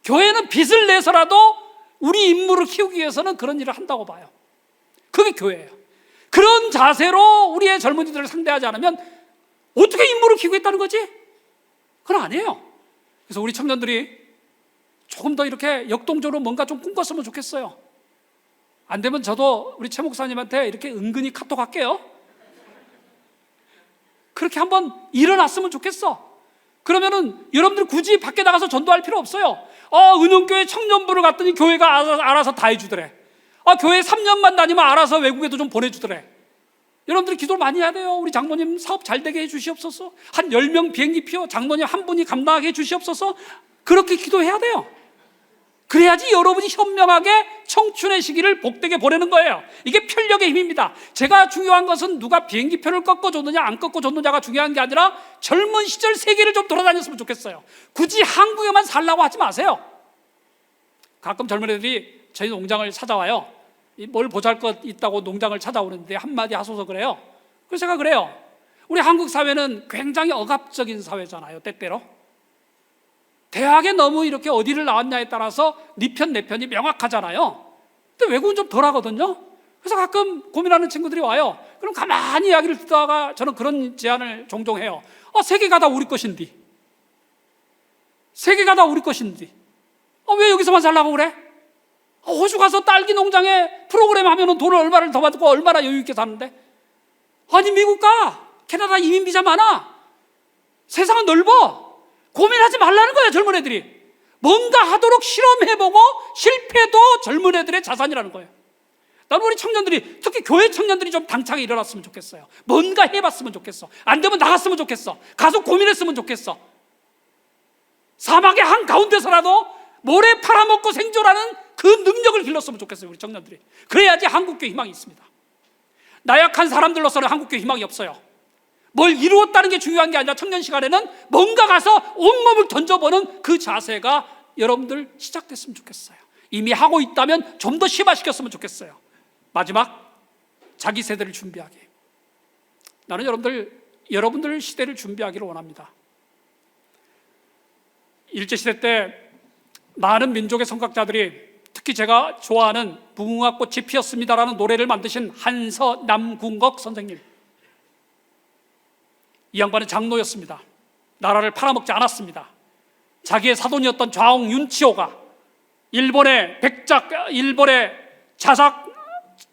교회는 빚을 내서라도 우리 인물을 키우기 위해서는 그런 일을 한다고 봐요. 그게 교회예요. 그런 자세로 우리의 젊은이들을 상대하지 않으면 어떻게 인물을 키우겠다는 거지? 그건 아니에요. 그래서 우리 청년들이 조금 더 이렇게 역동적으로 뭔가 좀 꿈꿨으면 좋겠어요. 안 되면 저도 우리 최 목사님한테 이렇게 은근히 카톡 할게요. 그렇게 한번 일어났으면 좋겠어. 그러면은 여러분들 굳이 밖에 나가서 전도할 필요 없어요. 은용교회 청년부를 갔더니 교회가 알아서 다 해주더래. 교회 3년만 다니면 알아서 외국에도 좀 보내주더래. 여러분들이 기도를 많이 해야 돼요. 우리 장로님 사업 잘 되게 해주시옵소서. 한 10명 비행기표 장로님 한 분이 감당하게 해주시옵소서. 그렇게 기도해야 돼요. 그래야지 여러분이 현명하게 청춘의 시기를 복되게 보내는 거예요. 이게 편력의 힘입니다. 제가 중요한 것은 누가 비행기표를 꺾어줬느냐 안 꺾어줬느냐가 중요한 게 아니라 젊은 시절 세계를 좀 돌아다녔으면 좋겠어요. 굳이 한국에만 살라고 하지 마세요. 가끔 젊은 애들이 저희 농장을 찾아와요. 뭘 보잘것 있다고 농장을 찾아오는데 한마디 하소서 그래요. 그래서 제가 그래요. 우리 한국 사회는 굉장히 억압적인 사회잖아요. 때때로 대학에 너무 이렇게 어디를 나왔냐에 따라서 네 편 내 편이 명확하잖아요. 근데 외국은 좀 덜하거든요. 그래서 가끔 고민하는 친구들이 와요. 그럼 가만히 이야기를 듣다가 저는 그런 제안을 종종 해요. 세계가 다 우리 것인데, 세계가 다 우리 것인데 왜 여기서만 살라고 그래? 호주 가서 딸기 농장에 프로그램 하면은 돈을 얼마를 더 받고 얼마나 여유 있게 사는데? 아니 미국 가, 캐나다 이민 비자 많아. 세상은 넓어. 고민하지 말라는 거예요. 젊은 애들이 뭔가 하도록 실험해보고 실패도 젊은 애들의 자산이라는 거예요. 나는 우리 청년들이, 특히 교회 청년들이 좀 당차게 일어났으면 좋겠어요. 뭔가 해봤으면 좋겠어. 안 되면 나갔으면 좋겠어. 가서 고민했으면 좋겠어. 사막의 한가운데서라도 모래 팔아먹고 생존하는 그 능력을 길렀으면 좋겠어요. 우리 청년들이. 그래야지 한국교회 희망이 있습니다. 나약한 사람들로서는 한국교회 희망이 없어요. 뭘 이루었다는 게 중요한 게 아니라 청년 시간에는 뭔가 가서 온몸을 던져보는 그 자세가 여러분들 시작됐으면 좋겠어요. 이미 하고 있다면 좀 더 심화시켰으면 좋겠어요. 마지막, 자기 세대를 준비하기. 나는 여러분들 시대를 준비하기를 원합니다. 일제시대 때 많은 민족의 선각자들이, 특히 제가 좋아하는 무궁화꽃이 피었습니다라는 노래를 만드신 한서남궁옥 선생님, 이 양반은 장로였습니다. 나라를 팔아먹지 않았습니다. 자기의 사돈이었던 좌옹 윤치호가 일본의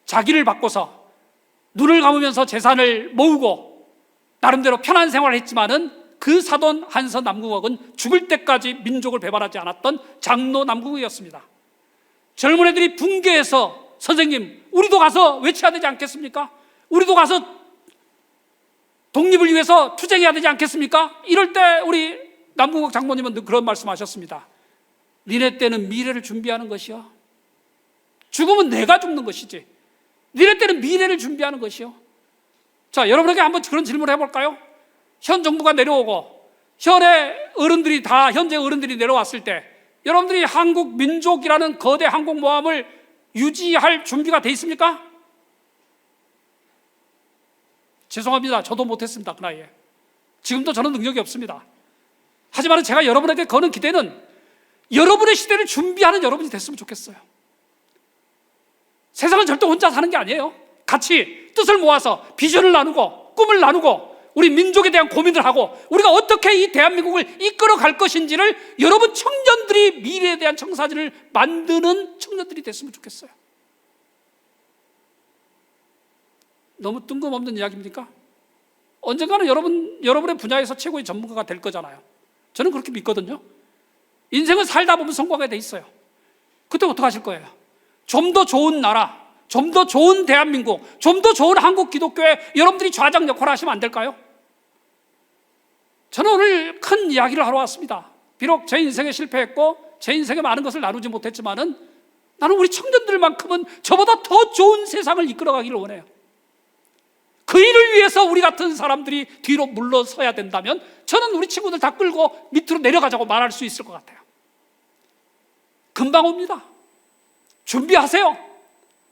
자기를 바꿔서 눈을 감으면서 재산을 모으고 나름대로 편한 생활을 했지만은 그 사돈 한서남궁옥은 죽을 때까지 민족을 배반하지 않았던 장로 남궁옥이었습니다. 젊은 애들이 붕괴해서 선생님, 우리도 가서 외쳐야 되지 않겠습니까? 우리도 가서 독립을 위해서 투쟁해야 되지 않겠습니까? 이럴 때 우리 남궁옥 장모님은 늘 그런 말씀하셨습니다. 니네 때는 미래를 준비하는 것이요, 죽으면 내가 죽는 것이지 니네 때는 미래를 준비하는 것이요. 자, 여러분에게 한번 그런 질문을 해볼까요? 현 정부가 내려오고 현재 어른들이 내려왔을 때 여러분들이 한국 민족이라는 거대 항공모함을 유지할 준비가 돼 있습니까? 죄송합니다. 저도 못했습니다. 그 나이에. 지금도 저는 능력이 없습니다. 하지만 제가 여러분에게 거는 기대는 여러분의 시대를 준비하는 여러분이 됐으면 좋겠어요. 세상은 절대 혼자 사는 게 아니에요. 같이 뜻을 모아서 비전을 나누고 꿈을 나누고 우리 민족에 대한 고민을 하고 우리가 어떻게 이 대한민국을 이끌어 갈 것인지를 여러분 청년들이 미래에 대한 청사진을 만드는 청년들이 됐으면 좋겠어요. 너무 뜬금없는 이야기입니까? 언젠가는 여러분의 분야에서 최고의 전문가가 될 거잖아요. 저는 그렇게 믿거든요. 인생은 살다 보면 성공하게 돼 있어요. 그때 어떻게 하실 거예요? 좀 더 좋은 나라, 좀 더 좋은 대한민국, 좀 더 좋은 한국 기독교에 여러분들이 좌장 역할을 하시면 안 될까요? 저는 오늘 큰 이야기를 하러 왔습니다. 비록 제 인생에 실패했고 제 인생에 많은 것을 나누지 못했지만은 나는 우리 청년들만큼은 저보다 더 좋은 세상을 이끌어가기를 원해요. 그 일을 위해서 우리 같은 사람들이 뒤로 물러서야 된다면 저는 우리 친구들 다 끌고 밑으로 내려가자고 말할 수 있을 것 같아요. 금방 옵니다. 준비하세요.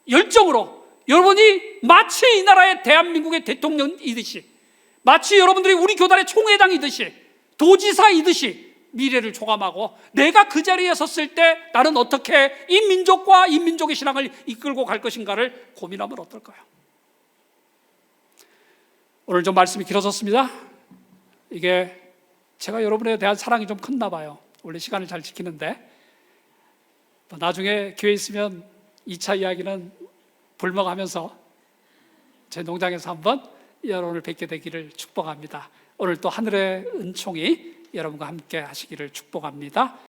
열정으로 여러분이 마치 이 나라의 대한민국의 대통령이듯이, 마치 여러분들이 우리 교단의 총회장이듯이, 도지사이듯이 미래를 조감하고 내가 그 자리에 섰을 때 나는 어떻게 이 민족과 이 민족의 신앙을 이끌고 갈 것인가를 고민하면 어떨까요? 오늘 좀 말씀이 길어졌습니다. 이게 제가 여러분에 대한 사랑이 좀 컸나 봐요. 원래 시간을 잘 지키는데 나중에 기회 있으면 2차 이야기는 불멍하면서 제 농장에서 한번 여러분을 뵙게 되기를 축복합니다. 오늘 또 하늘의 은총이 여러분과 함께 하시기를 축복합니다.